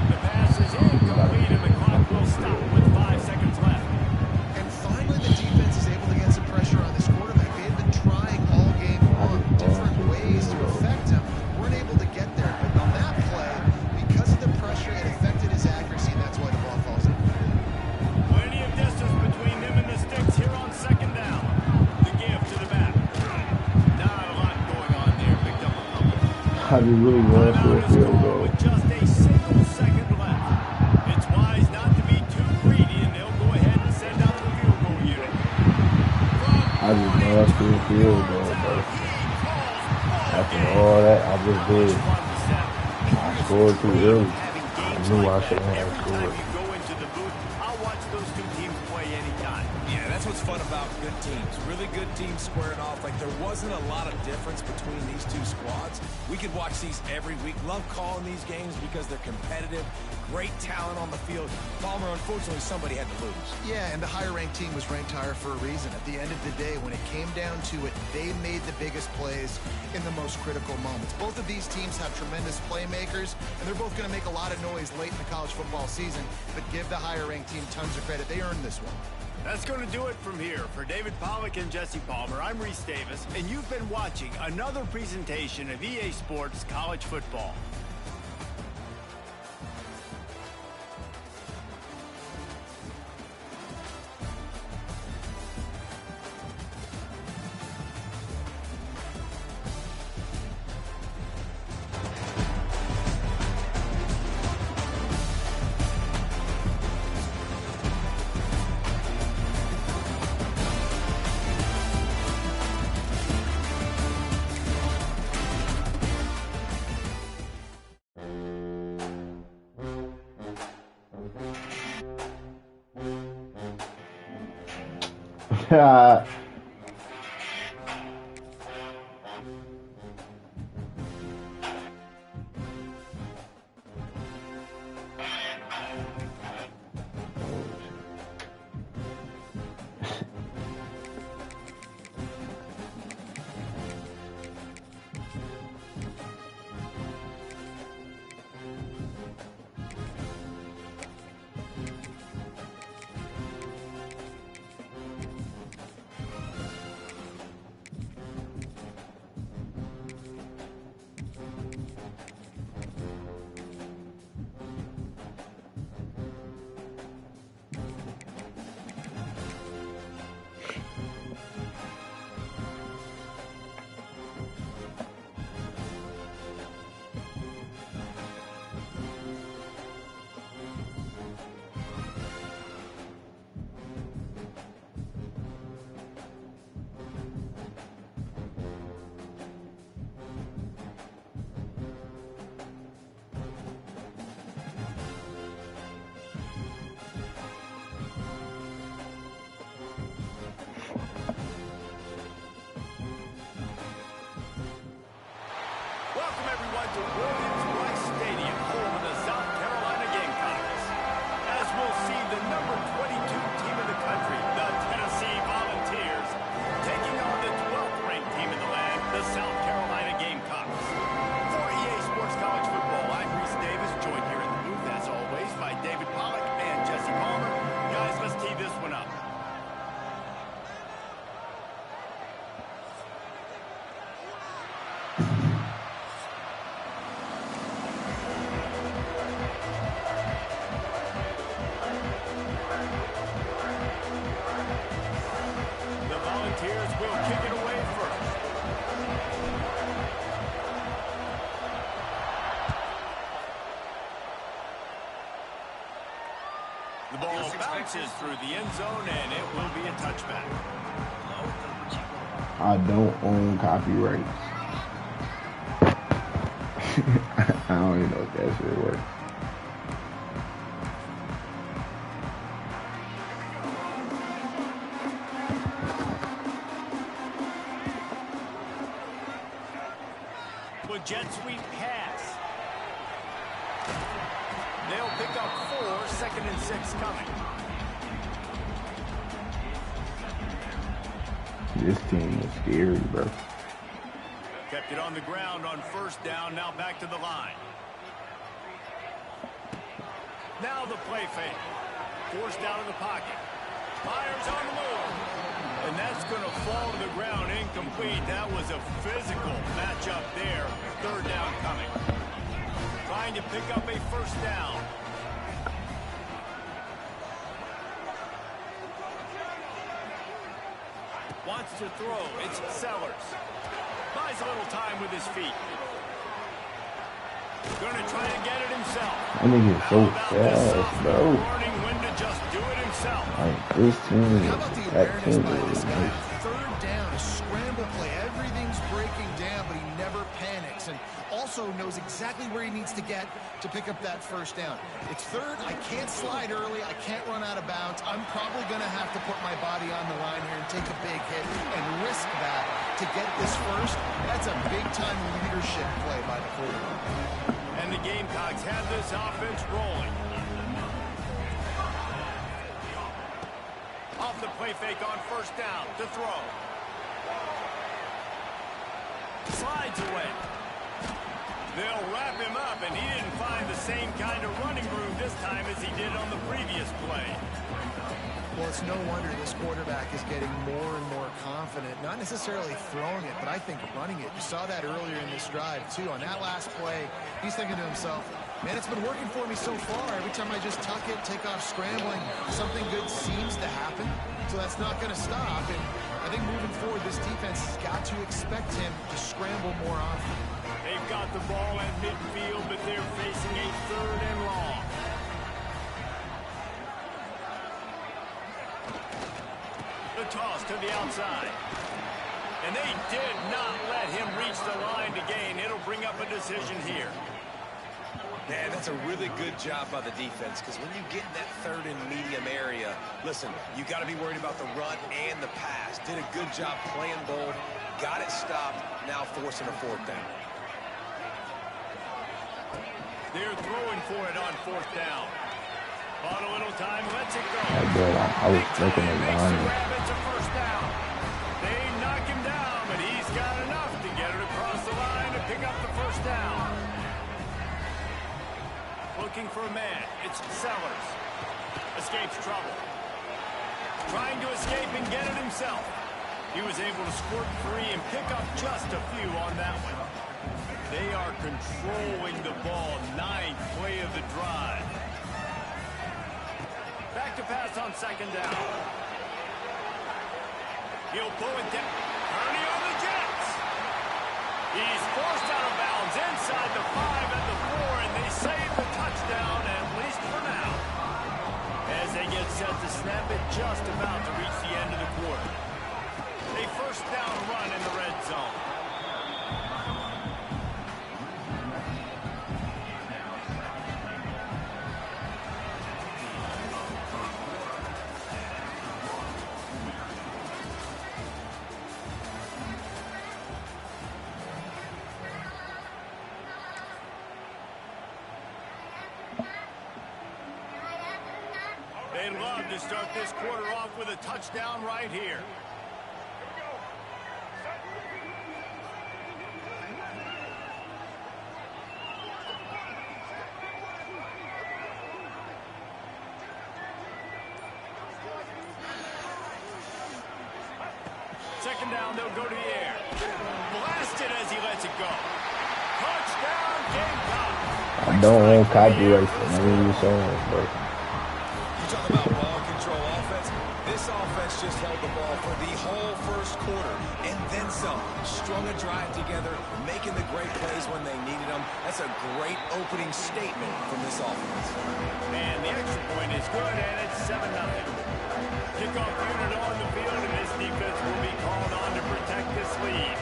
The pass is incomplete, and the clock will stop with 5 seconds left. And finally, the defense is able to get some pressure on this quarterback. They had been trying all game long, different ways to affect him. Weren't able I just really rushed for a Timeout is field called goal. with just a single second left. It's wise not to be too greedy, and they'll go ahead and send out the field goal unit. I just rushed for a field goal, bro. After all that I just did, I scored too early. I knew I should have scored. Go into the booth. I'll watch those two teams play anytime. Yeah, that's what's fun about good teams. Really good teams squaring off. Like, there wasn't a lot of difference between these two squads. We could watch these every week. Love calling these games because they're competitive. Great talent on the field. Palmer, unfortunately, somebody had to lose. Yeah, and the higher-ranked team was ranked higher for a reason. At the end of the day, when it came down to it, they made the biggest plays in the most critical moments. Both of these teams have tremendous playmakers, and they're both going to make a lot of noise late in the college football season, but give the higher-ranked team tons of credit. They earned this one. That's going to do it from here. For David Pollack and Jesse Palmer, I'm Reese Davis, and you've been watching another presentation of EA Sports College Football. Welcome everyone to Williams-Brice Stadium, home of the South Carolina Gamecocks. As we'll see, the number 22 team in the country, the Tennessee Volunteers, taking on the 12th ranked team in the land, the South Carolina Gamecocks. For EA Sports College Football, I'm Reese Davis, joined here in the booth, as always, by David Pollack and Jesse Palmer. Guys, let's tee this one up. The ball bounces through the end zone, and it will be a touchback. I don't own copyrights. I don't even know if that shit works. With jet sweep pass. They'll pick up 4, 2nd and 6 coming. This team is scary, bro. Kept it on the ground on 1st down, now back to the line. Now the play fake. Forced out of the pocket. Fires on the move. And that's going to fall to the ground incomplete. That was a physical matchup there. 3rd down coming. Trying to pick up a 1st down. Wants to throw. It's Sellers. Buys a little time with his feet. Gonna try to get it himself. That nigga is so fast, bro. Learning when to just do it himself. Like, this team How is about the that awareness team by is this guy? nice. Third down, a scramble play. Everything's breaking down, but he never panics. And also knows exactly where he needs to get to pick up that first down. It's third. I can't slide early. I can't run out of bounds. I'm probably going to have to put my body on the line here and take a big hit and risk that to get this first. That's a big-time leadership play by the quarterback. And the Gamecocks have this offense rolling. Off the play fake on first down to throw. Slides away. They'll wrap him up, and he didn't find the same kind of running room this time as he did on the previous play. Well, it's no wonder this quarterback is getting more and more confident, not necessarily throwing it, but I think running it. You saw that earlier in this drive, too. On that last play, he's thinking to himself, man, it's been working for me so far. Every time I just tuck it, take off scrambling, something good seems to happen. So that's not going to stop. And I think moving forward, this defense has got to expect him to scramble more often. They've got the ball at midfield, but they're facing a third and long. The toss to the outside. And they did not let him reach the line to gain. It'll bring up a decision here. Man, that's a really good job by the defense, because when you get in that third and medium area, listen, you got to be worried about the run and the pass. Did a good job playing both, got it stopped, now forcing a fourth down. They're throwing for it on fourth down. On a little time, lets it go. I was looking at line. It's a first down. They knock him down, but he's got enough to get it across the line to pick up the first down. Looking for a man. It's Sellers. Escapes trouble. Trying to escape and get it himself. He was able to squirt free and pick up just a few on that one. They are controlling the ball. 9th play of the drive. Back to pass on second down. He'll pull it down. Ernie on the Jets. He's forced out of bounds inside the 5 at the 4, and they save the touchdown, at least for now. As they get set to snap it, just about to reach the end of the quarter. A first down run in the red zone. They love to start this quarter off with a touchdown right here. Second down, they'll go to the air. Blasted as he lets it go. Touchdown, Gamecock. I don't want copyright for none of these songs, bro. You talk about ball control offense. This offense just held the ball for the whole first quarter, and then some. Strung a drive together, making the great plays when they needed them. That's a great opening statement from this offense. And the extra point is good, and it's 7-0. Kickoff unit on the field, and this defense will be called on to protect this lead.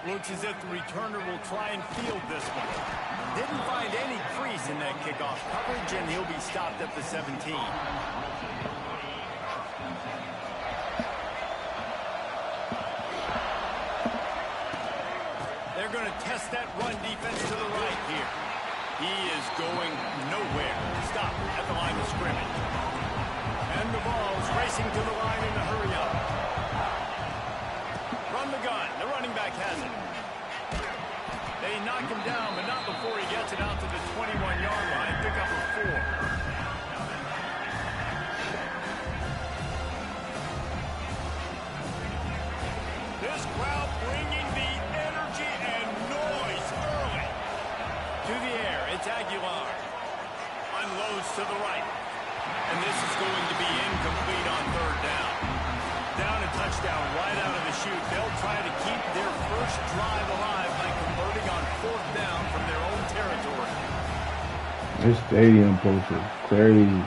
Looks as if the returner will try and field this one. Didn't find any crease in that kickoff coverage, and he'll be stopped at the 17. They're going to test that run defense to the right here. He is going nowhere. Stop at the line of scrimmage. And the ball's racing to the line in a hurry up. Run the gun. The running back has it. They knock him down, but not before he gets it out to the 21-yard line. Pick up a 4. This crowd bringing the energy and To the air, it's Aguilar. Unloads to the right. And this is going to be incomplete on third down. Down a touchdown right out of the chute. They'll try to keep their first drive alive by converting on fourth down from their own territory. This stadium post is crazy.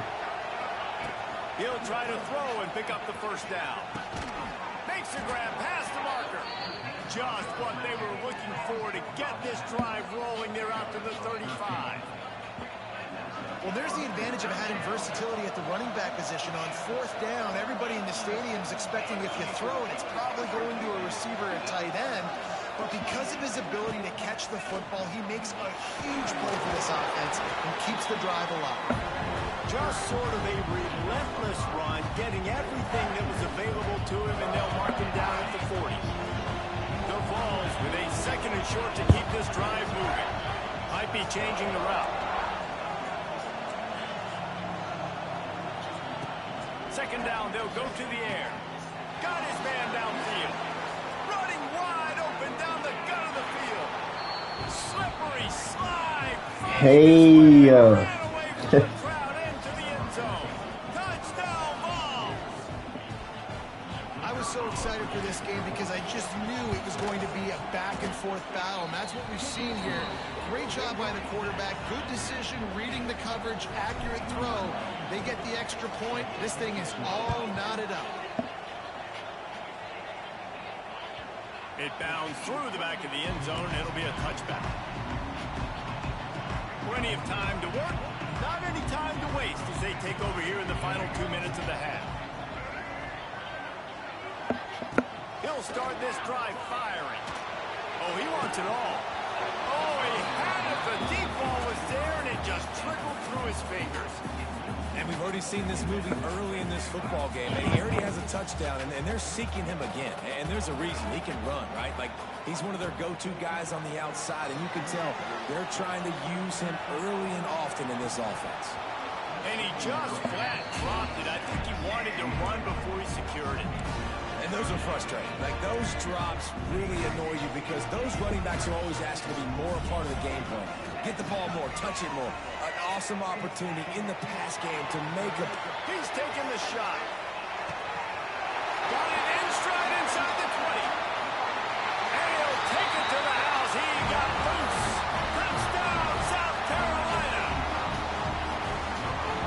He'll try to throw and pick up the first down. Makes a grab past the marker. Just what they were looking for to get this drive rolling. They're out to the 35. Well, there's the advantage of having versatility at the running back position. On fourth down, everybody in the stadium is expecting if you throw it, it's probably going to a receiver at tight end. But because of his ability to catch the football, he makes a huge play for this offense and keeps the drive alive. Just sort of a relentless run, getting everything that was available to him, and they'll mark him down at the 40. The Vols with a second and short to keep this drive moving. Might be changing the route. Second down, they'll go to the air. Got his man downfield. Running wide open down the gut of the field. Slippery slide. Hey, Ran away from the crowd into the end zone. Touchdown, Vols. I was so excited for this game because I just knew it was going to be a back-and-forth battle, and that's what we've seen here. Great job by the quarterback. Good decision, reading the coverage, accurate throw. They get the extra point. This thing is all knotted up. It bounds through the back of the end zone, and it'll be a touchback. Plenty of time to work, not any time to waste as they take over here in the final 2 minutes of the half. He'll start this drive firing. Oh, he wants it all. Oh, he had it. The deep ball was there, and it just trickled through his fingers. And we've already seen this movie early in this football game. And he already has a touchdown, and they're seeking him again. And there's a reason. He can run, right? Like, he's one of their go-to guys on the outside, and you can tell they're trying to use him early and often in this offense. And he just flat dropped it. I think he wanted to run before he secured it. And those are frustrating. Like, those drops really annoy you because those running backs are always asking to be more a part of the game plan. Get the ball more, touch it more. An awesome opportunity in the pass game to make a... He's taking the shot. Got it in stride inside the 20. And he'll take it to the house. He got loose. Touchdown, South Carolina.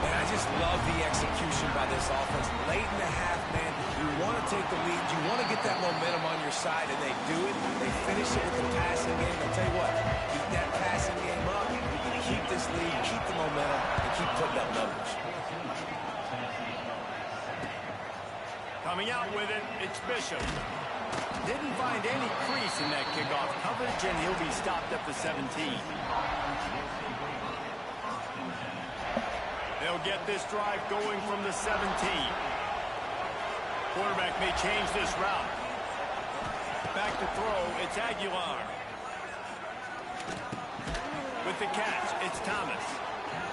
And I just love the execution by this offense. Late in the half, man, you want to take the lead. You want to get that momentum on your side, and they do it. They finish it with the passing game. I'll tell you what, keep that passing game up. Keep this lead, keep the momentum, and keep putting up numbers. Coming out with it, it's Bishop. Didn't find any crease in that kickoff coverage, and he'll be stopped at the 17. They'll get this drive going from the 17. Quarterback may change this route. Back to throw, it's Aguilar. With the catch, it's Thomas.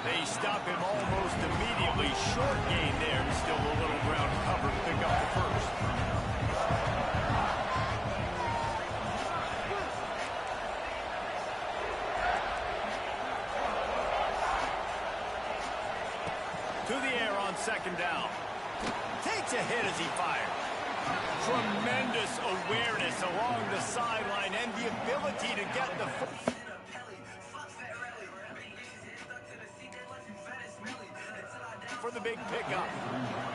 They stop him almost immediately. Short gain there. Still a little ground cover to pick up the first. To the air on second down. Takes a hit as he fired. Tremendous awareness along the sideline and the ability to get the... for the big pickup.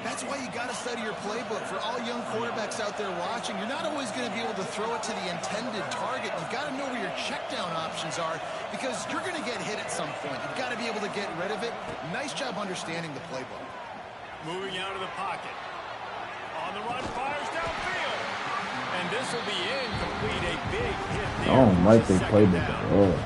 That's why you got to study your playbook. For all young quarterbacks out there watching, you're not always going to be able to throw it to the intended target. You've got to know where your check down options are because you're going to get hit at some point. You've got to be able to get rid of it. Nice job understanding the playbook. Moving out of the pocket. On the run, fires downfield. And this will be incomplete. A big hit there. I don't like their playbook at all.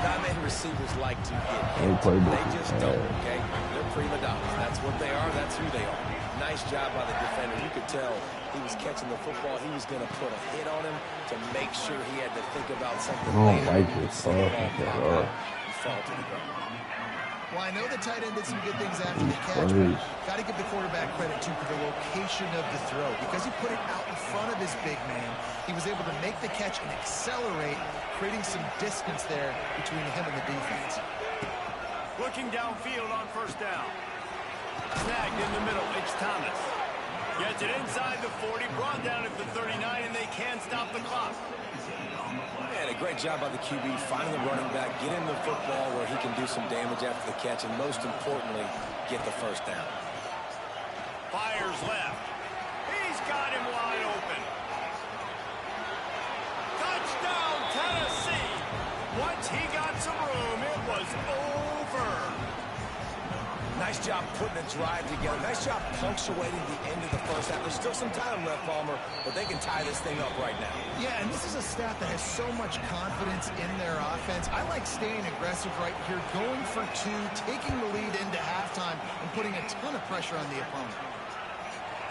Diamond receivers like to get hit. They just don't, okay? They're prima donnas. That's what they are. That's who they are. Nice job by the defender. You could tell he was catching the football. He was going to put a hit on him to make sure he had to think about something later. I don't like this. He fall to the ground. Well, I know the tight end did some good things after the catch, but got to give the quarterback credit, too, for the location of the throw because he put it out in front of his big man. He was was able to make the catch and accelerate, creating some distance there between him and the defense. Looking downfield on first down. Snagged in the middle, it's Thomas. Gets it inside the 40, brought down at the 39, and they can't stop the clock. And a great job by the QB, finding the running back, get him the football where he can do some damage after the catch, and most importantly, get the first down. Fires left. He's got him wide open. Touchdown, Tennessee. Once he got some room, it was over. Nice job putting the drive together. Nice job punctuating the end of the first half. There's still some time left, Palmer, but they can tie this thing up right now. Yeah, and this is a staff that has so much confidence in their offense. I like staying aggressive right here, going for two, taking the lead into halftime, and putting a ton of pressure on the opponent.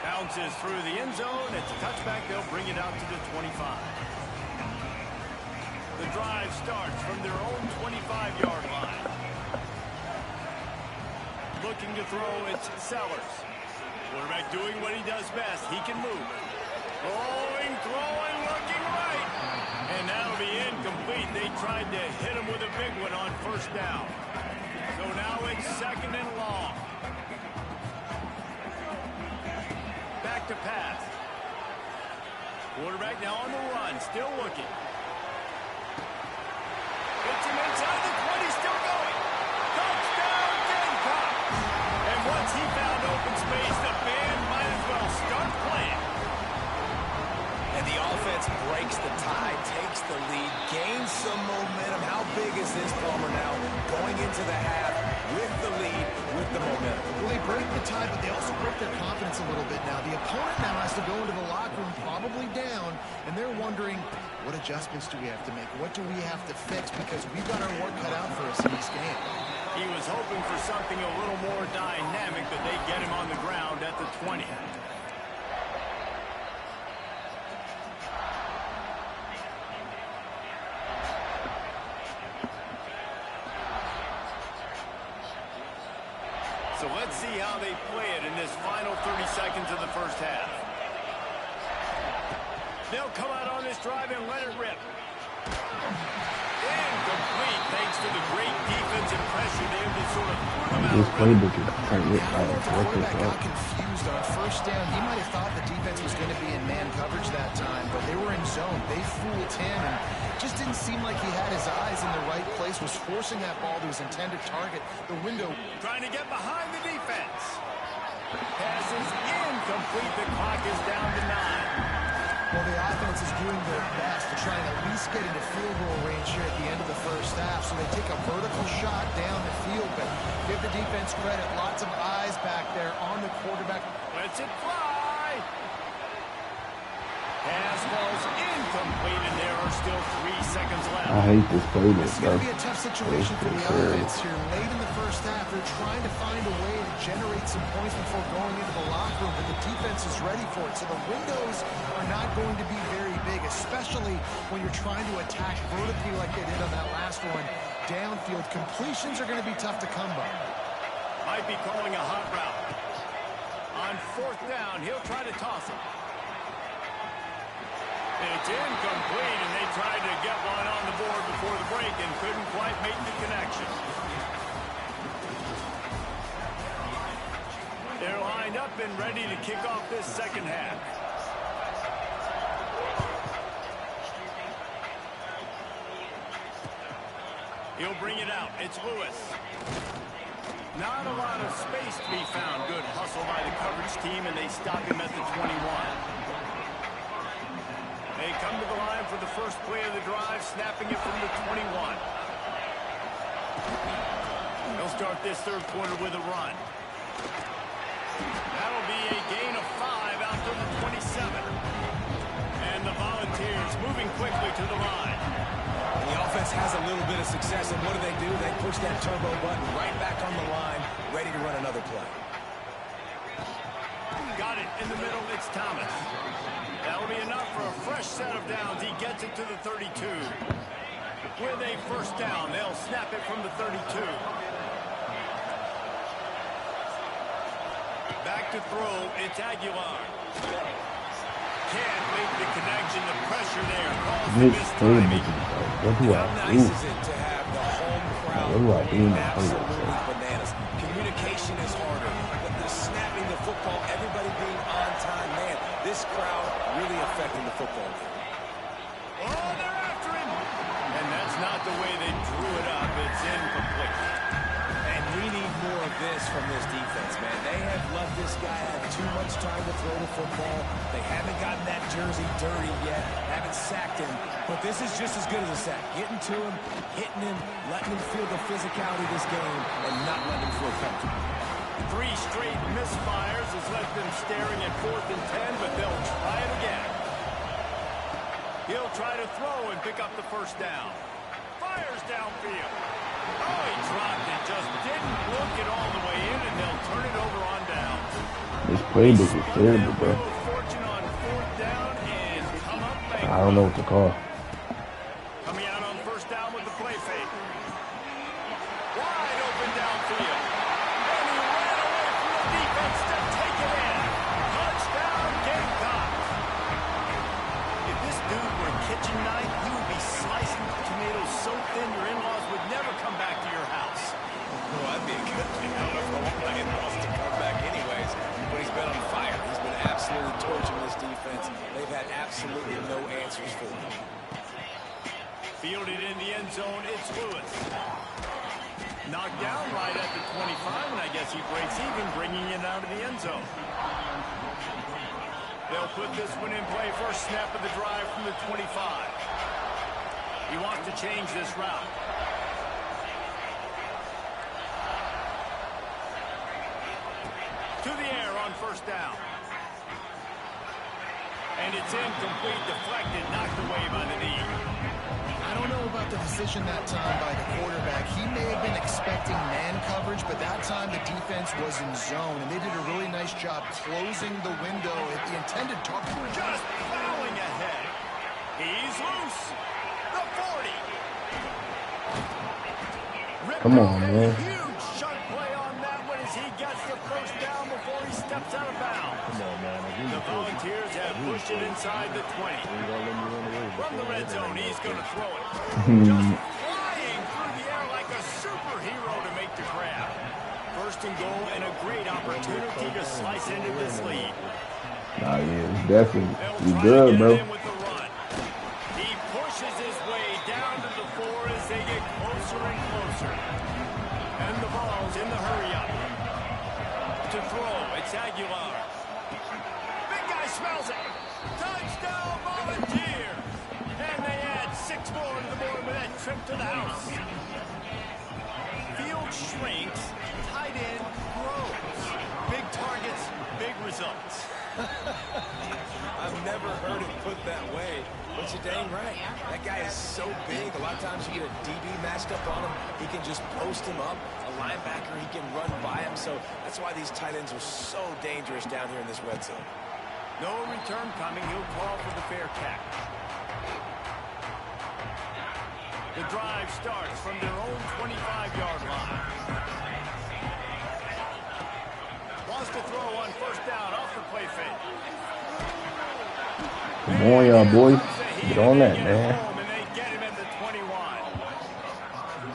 Bounces through the end zone. It's a touchback. They'll bring it out to the 25. The drive starts from their own 25-yard line. Looking to throw, it's Sellers. Quarterback doing what he does best. He can move. Throwing, looking right. And that'll be incomplete. They tried to hit him with a big one on first down. So now it's second and long. Back to pass. Quarterback now on the run, still looking. Hits him inside the 20, still going. Touchdown, Gamecock! And once he found open space, the band might as well start playing. And the offense breaks the tie, takes the lead, gains some momentum. How big is this, Palmer, now? Going into the half with the lead, with the momentum. Well, they break the tie, but they also break their confidence a little bit now. The opponent now has to go into the locker room probably down, and they're wondering, what adjustments do we have to make? What do we have to fix? Because we've got our work cut out for us in this game. He was hoping for something a little more dynamic, that they get him on the ground at the 20. So let's see how they play it in this final 30 seconds of the first half. They'll come out on this drive and let it rip. Incomplete, thanks to the great defensive pressure there that sort of threw them out. This playbook is tight. The quarterback got confused on first down. He might have thought the defense was going to be in man coverage that time, but they were in zone. They fooled him and just didn't seem like he had his eyes in the right place, was forcing that ball to his intended target, the window. Trying to get behind the defense. Pass is incomplete. The clock is down to 9. Well, the offense is doing their best to try and at least get into field goal range here at the end of the first half. So they take a vertical shot down the field, but give the defense credit. Lots of eyes back there on the quarterback. Lets it fly. Pass falls incomplete, and there are still 3 seconds left. I hate this playbook, This is going to be a tough situation for the offense here. Late in the first half, they're trying to find a way to generate some points before going into the locker room, but the defense is ready for it. So the windows are not going to be very big, especially when you're trying to attack vertically like they did on that last one. Downfield completions are going to be tough to come by. Might be calling a hot route. On fourth down, he'll try to toss it. It's incomplete, and they tried to get one on the board before the break and couldn't quite make the connection. They're lined up and ready to kick off this second half. He'll bring it out. It's Lewis. Not a lot of space to be found. Good hustle by the coverage team, and they stop him at the 21. They come to the line for the first play of the drive, snapping it from the 21. They'll start this third quarter with a run. That'll be a gain of 5 out to the 27. And the Volunteers moving quickly to the line. The offense has a little bit of success, and what do? They push that turbo button right back on the line, ready to run another play. Got it in the middle, it's Thomas. That'll be enough for a fresh set of downs. He gets it to the 32. With a first down, they'll snap it from the 32. Back to throw, it's Aguilar. Can't make the connection. The pressure the Mitch missed timing. playmakers, bro. What do I How do? nice is it to have the home crowd What do I do in the absolutely playoffs? bananas? Communication is harder, but the snapping the football, everybody being on time, man, this crowd really affecting the football game. Oh, they're after him. And that's not the way they drew it up. It's incomplete. And we need more of this from this defense, man. They have let this guy have too much time to throw the football. They haven't gotten that jersey dirty yet, haven't sacked him. But this is just as good as a sack. Getting to him, hitting him, letting him feel the physicality of this game, and not letting him feel comfortable. 3 straight misfires has left them staring at 4th and 10, but they'll try it again. He'll try to throw and pick up the first down. Fires downfield. Oh, he dropped it. Just didn't look it all the way in, and they'll turn it over on down. This playbook is terrible, bro. Fortune on 4th down and come up big. I don't know what to call. Coming out on 1st down with the play fake. Wide open downfield. And he ran away from the defense to take it in. Touchdown, Gamecocks. If this dude were a kitchen knife, he would be slicing tomatoes so thin your in-laws would never come back to your house. Well, that'd be a good thing. I don't know if I want my in-laws to come back anyways, but he's been on fire. He's been absolutely torching this defense. They've had absolutely no answers for him. Fielded in the end zone, it's Lewis. Knocked down right at the 25, and I guess he breaks even, bringing it out of the end zone. They'll put this one in play. First snap of the drive from the 25. He wants to change this route. To the air on 1st down. And it's incomplete, deflected, knocked away by the knee. I don't know about the decision that time by the quarterback. He may have been expecting man coverage, but that time the defense was in zone, and they did a really nice job closing the window at the intended target. Just plowing ahead. He's loose. The 40. Come on, man. Huge sharp play on that one as he gets the first down before he steps out of bounds. Come on, man. The Volunteers have pushed it inside the 20. From the red zone, he's going to throw it. Just flying through the air like a superhero to make the grab. 1st and goal and a great opportunity to slice into this lead. Nah, yeah, it's definitely. They'll You try to good, get bro. it in with the run. He pushes his way down to the 4 as they get closer and closer. And the ball's in the hurry-up. To throw, it's Aguilar. Big guy smells it. Touchdown, Volunteer. And they add 6 more to the board with that trip to the house. Field shrinks, tight end grows. Big targets, big results. I've never heard it put that way, but you're dang right. That guy is so big. A lot of times you get a DB matched up on him. He can just post him up. A linebacker, he can run by him. So that's why these tight ends are so dangerous down here in this red zone. No return coming. He'll call for the fair catch. The drive starts from their own 25-yard line. Wants to throw on 1st down off the play fake. Come on, y'all boys. Get on that, man. And they get him at the 21.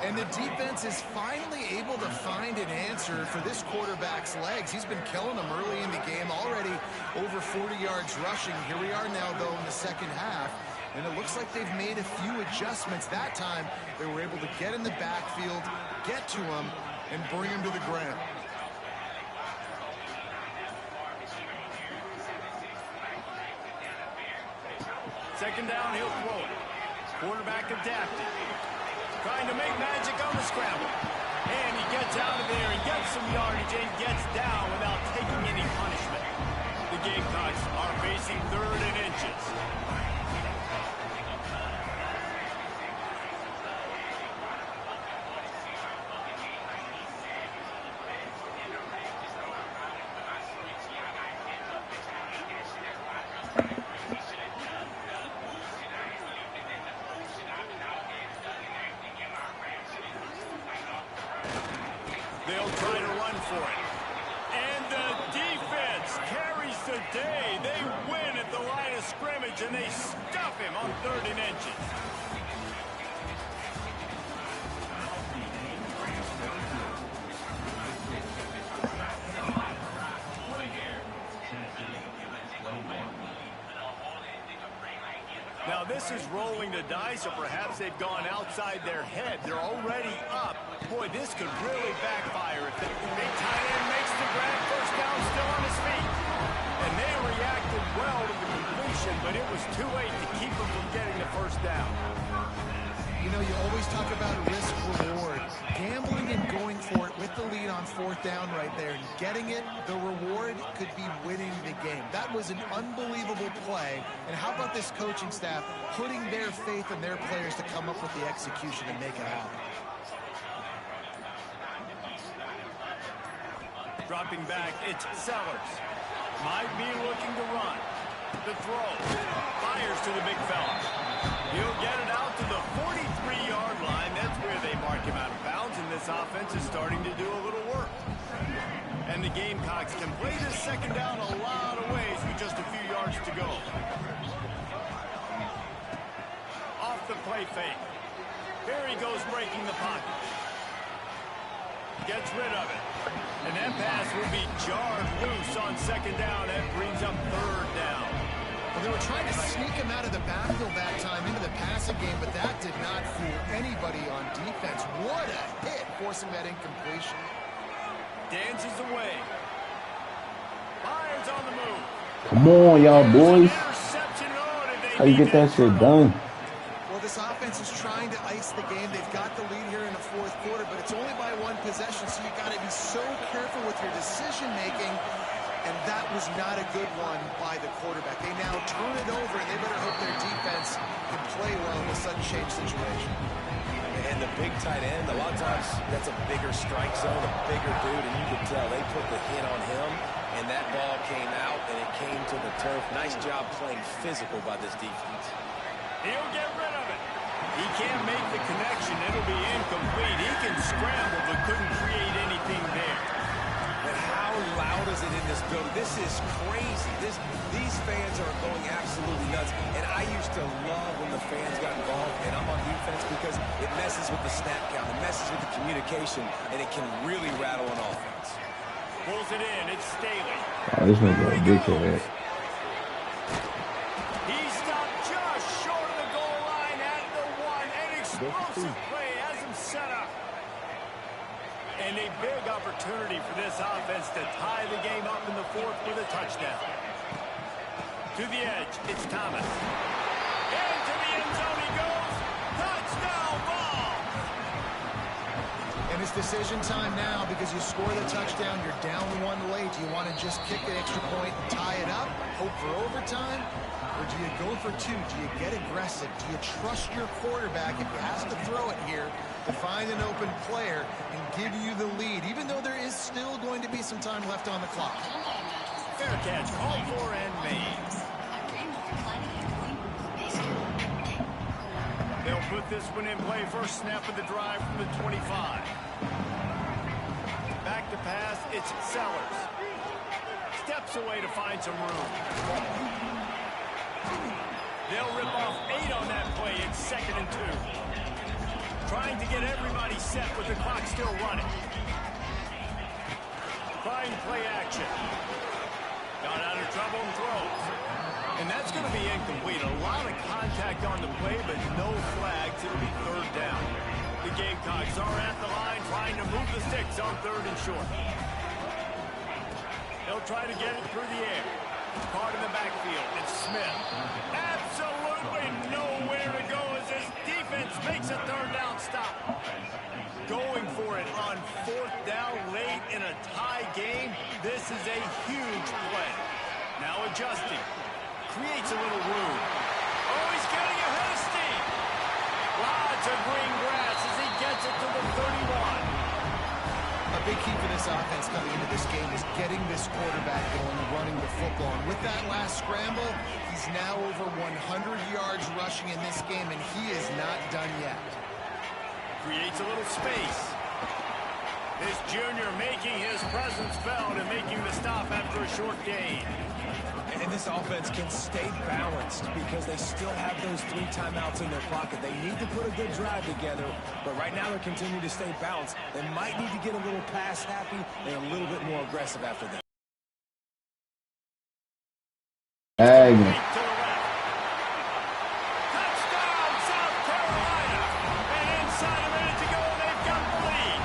And the defense is finally able to find an answer for this quarterback's legs. He's been killing them early in the game, already over 40 yards rushing. Here we are now, though, in the second half. And it looks like they've made a few adjustments. That time, they were able to get in the backfield, get to him, and bring him to the ground. Second down, he'll throw it. Quarterback adapted. Trying to make magic on the scramble. And he gets out of there and gets some yardage and gets down without taking any punishment. The Gamecocks are facing 3rd and inches. They'll try to run for it. And the defense carries the day. They win at the line of scrimmage, and they stuff him on 3rd and inches. Now this is rolling the dice, or perhaps they've gone outside their head. They're already up. Boy, this could really backfire if the big tight end makes the grab. First down, still on his feet. And they reacted well to the completion, but it was too late to keep them from getting the first down. You know, you always talk about risk-reward. Gambling and going for it with the lead on 4th down right there and getting it, the reward could be winning the game. That was an unbelievable play. And how about this coaching staff putting their faith in their players to come up with the execution and make it happen? Dropping back, it's Sellers. Might be looking to run. The throw. Fires to the big fella. He'll get it out to the 43-yard line. That's where they mark him out of bounds, and this offense is starting to do a little work. And the Gamecocks can play this second down a lot of ways with just a few yards to go. Off the play fake. Here he goes breaking the pocket. Gets rid of it. And that pass will be jarred loose on second down. That brings up 3rd down. Well, they were trying to sneak him out of the backfield that time into the passing game, but that did not fool anybody on defense. What a hit, forcing that incompletion. Dances away. Fires on the move. Come on, y'all boys. Interception. Oh, did they How you get that shit done? Well, this offense is trying to ice the game. They've got the lead here in the 4th quarter, but it's only by 1 possession, so you've got to be so careful with your decision-making, and that was not a good one by the quarterback. They now turn it over, and they better hope their defense can play well in a sudden change situation. And the big tight end, a lot of times that's a bigger strike zone, a bigger dude, and you can tell they put the hit on him, and that ball came out, and it came to the turf. Nice job playing physical by this defense. He'll get rid of it. He can't make the connection. It'll be incomplete. He can scramble, but couldn't create anything there. But how loud is it in this building? This is crazy. These fans are going absolutely nuts. And I used to love when the fans got involved, and I'm on defense because it messes with the snap count. It messes with the communication, and it can really rattle an offense. Pulls it in. It's Staley. Oh, this nigga a big head. He stopped just short of the goal line at the 1. An explosive play has him set up. And a big opportunity for this offense to tie the game up in the 4th with a touchdown. To the edge, it's Thomas. Into the end zone he goes. Touchdown ball. And it's decision time now because you score the touchdown, you're down 1 late. Do you want to just kick the extra point and tie it up, hope for overtime? Or do you go for 2? Do you get aggressive? Do you trust your quarterback if he has to throw it here to find an open player and give you the lead, even though there is still going to be some time left on the clock? Fair catch, called for and made. They'll put this one in play. First snap of the drive from the 25. Back to pass, it's Sellers. Steps away to find some room. They'll rip off 8 on that play. It's 2nd and 2. Trying to get everybody set with the clock still running. Trying play action. Got out of trouble and throws. And that's going to be incomplete. A lot of contact on the play, but no flags. It'll be 3rd down. The Gamecocks are at the line trying to move the sticks on 3rd and short. They'll try to get it through the air. Caught in the backfield. It's Smith. Absolutely nowhere to go as this defense makes a 3rd down stop. Going for it on 4th down late in a tie game. This is a huge play. Now adjusting. Creates a little room. Oh, he's getting ahead of steam. Lots of green grass as he gets it to the 31. A big key for this offense coming into this game is getting this quarterback going, running the football. And with that last scramble, he's now over 100 yards rushing in this game, and he is not done yet. Creates a little space. This junior making his presence felt and making the stop after a short gain. And this offense can stay balanced because they still have those 3 timeouts in their pocket. They need to put a good drive together, but right now they're continuing to stay balanced. They might need to get a little pass happy and a little bit more aggressive after that. Touchdown, South Carolina! And inside a minute to go, they've got the lead.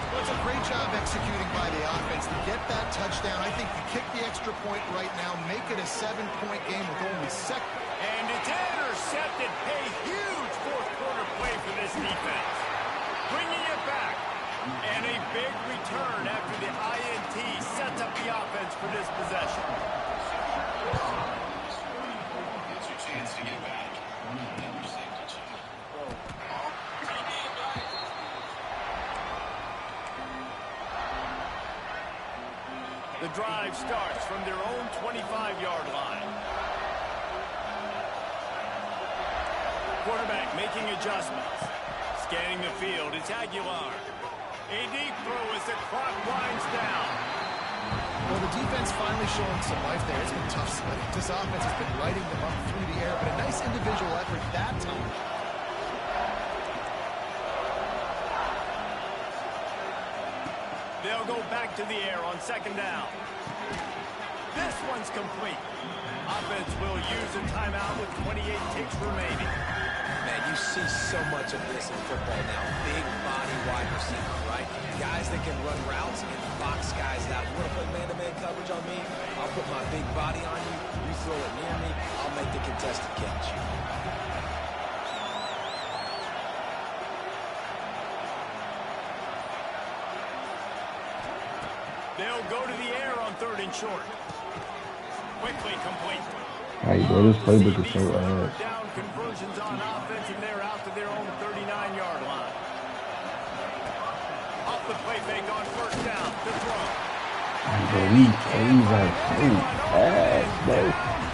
Well, it's a great job executing by the offense to get that touchdown. I think you kick the extra point right now, make it a 7-point game with only second. And it's intercepted. A huge fourth-quarter play for this defense. Bringing it back. And a big return after the INT sets up the offense for this possession. It's your chance to get back. Never safety check. The drive starts from their own 25-yard line. Quarterback making adjustments. Scanning the field, it's Aguilar. A deep throw as the clock winds down. Well, the defense finally showing some life there. It's been tough sledding. This offense has been riding them up through the air, but a nice individual effort that time. They'll go back to the air on second down. This one's complete. Offense will use a timeout with 28 ticks remaining. Man, you see so much of this in football now. Big body wide receiver, right? Guys that can run routes and box guys out. You want to put man-to-man coverage on me? I'll put my big body on you. You throw it near me, I'll make the contested catch. They'll go to the air on 3rd and short. Quickly complete. Hey, bro, this playbook is so ass. Down conversions on offense, and they're out to their own 39-yard line. Off the play fake on 1st down to throw. Bro, he's like so fast, bro.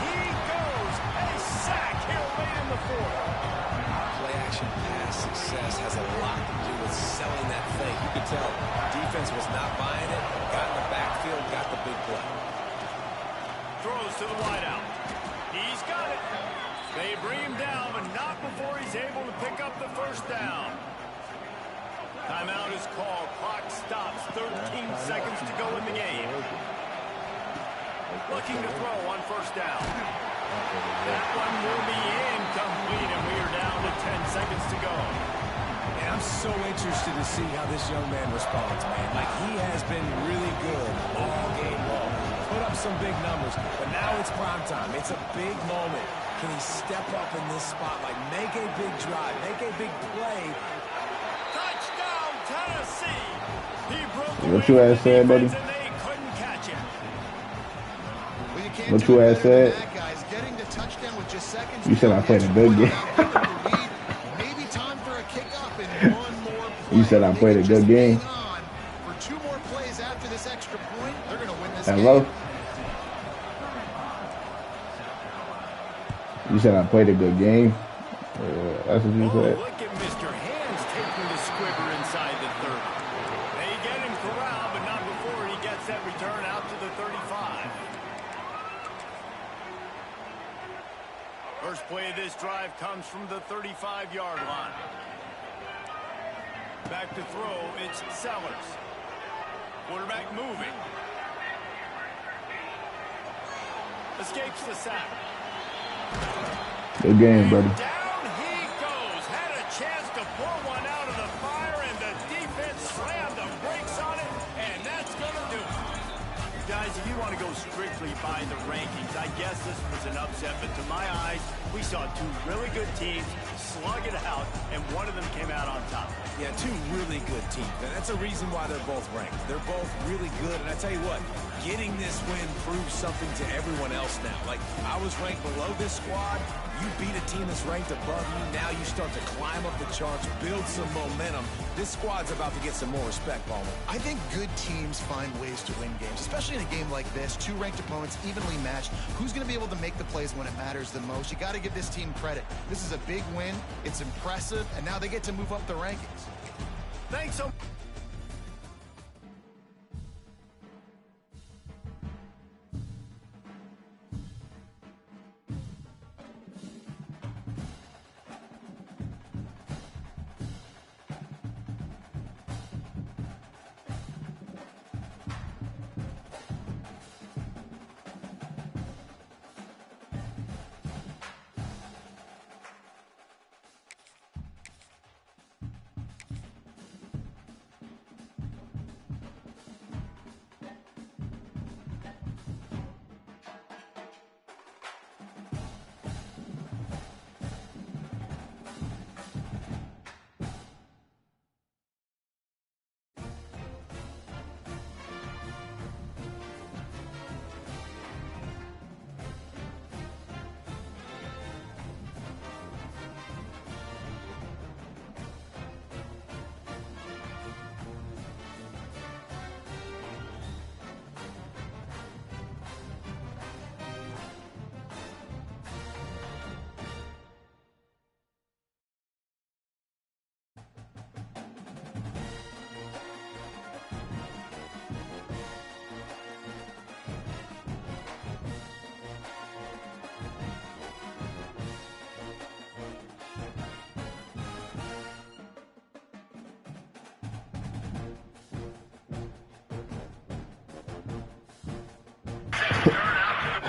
He goes. A sack here late in the 4th. Play-action pass success has a lot to do with selling that fake. You can tell defense was not buying it, got in the backfield, got the big play. Throws to the wideout. He's got it. They bring him down, but not before he's able to pick up the 1st down. Timeout is called. Clock stops. 13 seconds to go in the game. Looking to throw on 1st down. That one will be incomplete, and we are down to 10 seconds to go. And I'm so interested to see how this young man responds, man. Like, he has been really good all game long. Put up some big numbers, but now it's prime time. It's a big moment. Can he step up in this spot? Like, make a big drive, make a big play. Touchdown, Tennessee! He broke away What you ass said, buddy? and they couldn't catch him. Well, you can't What do you it ass better than said? that, guys. Getting the touchdown with just seconds. You said I played a good game. Maybe time for a kick up and one more play. You said I played a good game. For 2 more plays after this extra point, they're going to win this Hello? game. You said I played a good game? That's what you Oh, said? look at Mr. Hands taking the squibber inside the 30. They get him corralled, but not before he gets that return out to the 35. First play of this drive comes from the 35-yard line. Back to throw, it's Sellers. Quarterback moving. Escapes the sack. Good game, buddy. Down he goes. Had a chance to pull one out of the fire, and the defense slammed the brakes on it, and that's going to do it. Guys, if you want to go strictly by the rankings, I guess this was an upset, but to my eyes, we saw 2 really good teams slug it out, and one of them came out on top. Yeah, 2 really good teams, and that's a reason why they're both ranked. They're both really good, and I tell you what, getting this win proves something to everyone else now. Like, I was ranked below this squad. You beat a team that's ranked above you. Now you start to climb up the charts, build some momentum. This squad's about to get some more respect, Ballman. I think good teams find ways to win games, especially in a game like this. 2 ranked opponents, evenly matched. Who's going to be able to make the plays when it matters the most? You got to give this team credit. This is a big win. It's impressive, and now they get to move up the rankings. Thanks so much.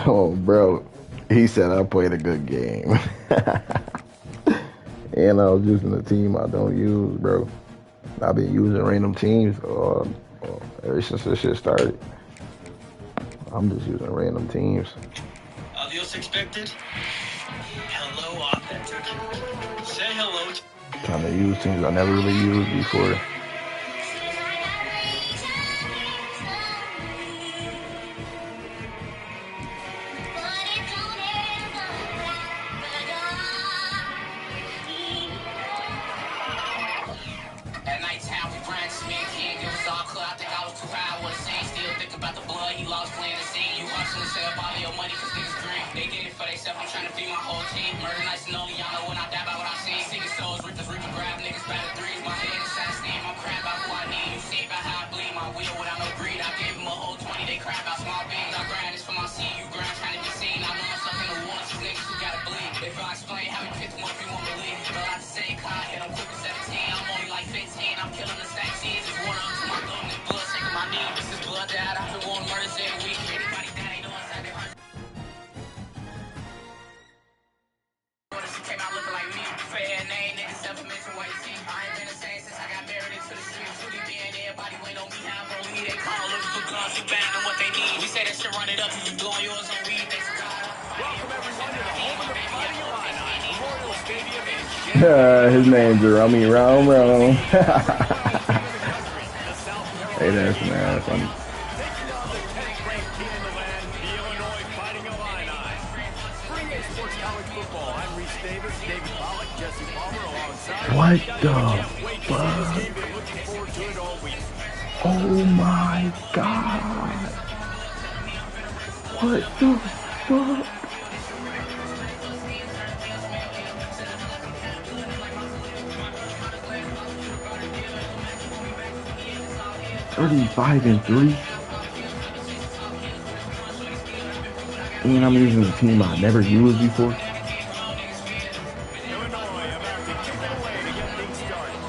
Oh, bro. He said I played a good game. And I was using a team I don't use, bro. I've been using random teams ever since this shit started. I'm just using random teams. Adios expected. Hello authentic. Say hello. Trying to use teams I never really used before. At nighttime, we grind this man can't give us all club. I think I was too high, I was saying. Still think about the blood he lost playing the scene. You hustling to sell all your money cause niggas green. They did it for themselves, I'm trying to feed my whole team. Murder nights and only y'all know when I die by what I seen. Seeking souls, reapers, grab niggas by the threes. My head inside steam, I'm crying about who I need. You see about how I bleed, my wheel without no greed. I gave them a whole 20, they cry about small beans. I grind this for my seed, you grind trying to be seen. I know I'm stuck in the woods, these niggas who gotta bleed. If I explain how we picked them up, you won't believe. But I say, car, hit them quick with 17. I'm only like 15, I'm killing the stack cheese. It's water up to my throat and blood taking my knee. This is blood that I've been wanting murders every week. Anybody that ain't know us, I did she came out looking like me. Fair name, niggas never mention white teeth. I ain't been the same since I got married into the streets. Really being everybody wait on me, how I'm on me. They call looking for guns, who bad and what they need. We say that shit run it up, if you blowing yours on weed. They Welcome everyone to the home of the Fighting Illini, Memorial Stadium in His name's Jerome Rome. Hey, that's man. Funny. taking on the 10th-ranked team in the land, the Illinois Fighting Illini. Spring A Sports College Football. I'm Reese Davis, David Pollock, Jesse Palmer alongside. What Can't the wait to see this game. Been looking forward to it all week. Oh my God. What the fuck? $35-3. And I'm using a team I never used before. Illinois about to kick it away to get things started.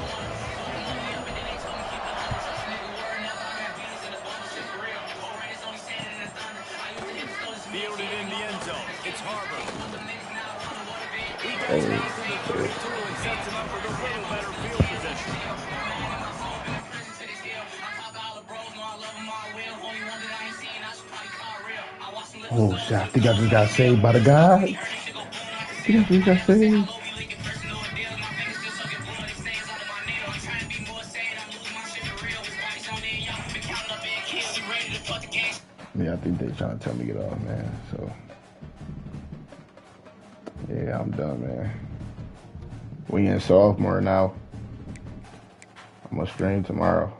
Fielded in the end zone. It's Harbor. He gets down to the 32 and sets him up with a little better field position. Oh shit, I think I just got saved by the guy. I think I just got saved. Yeah, I think they trying to tell me to get off, man. So yeah, I'm done, man. We in sophomore now. I'm gonna stream tomorrow.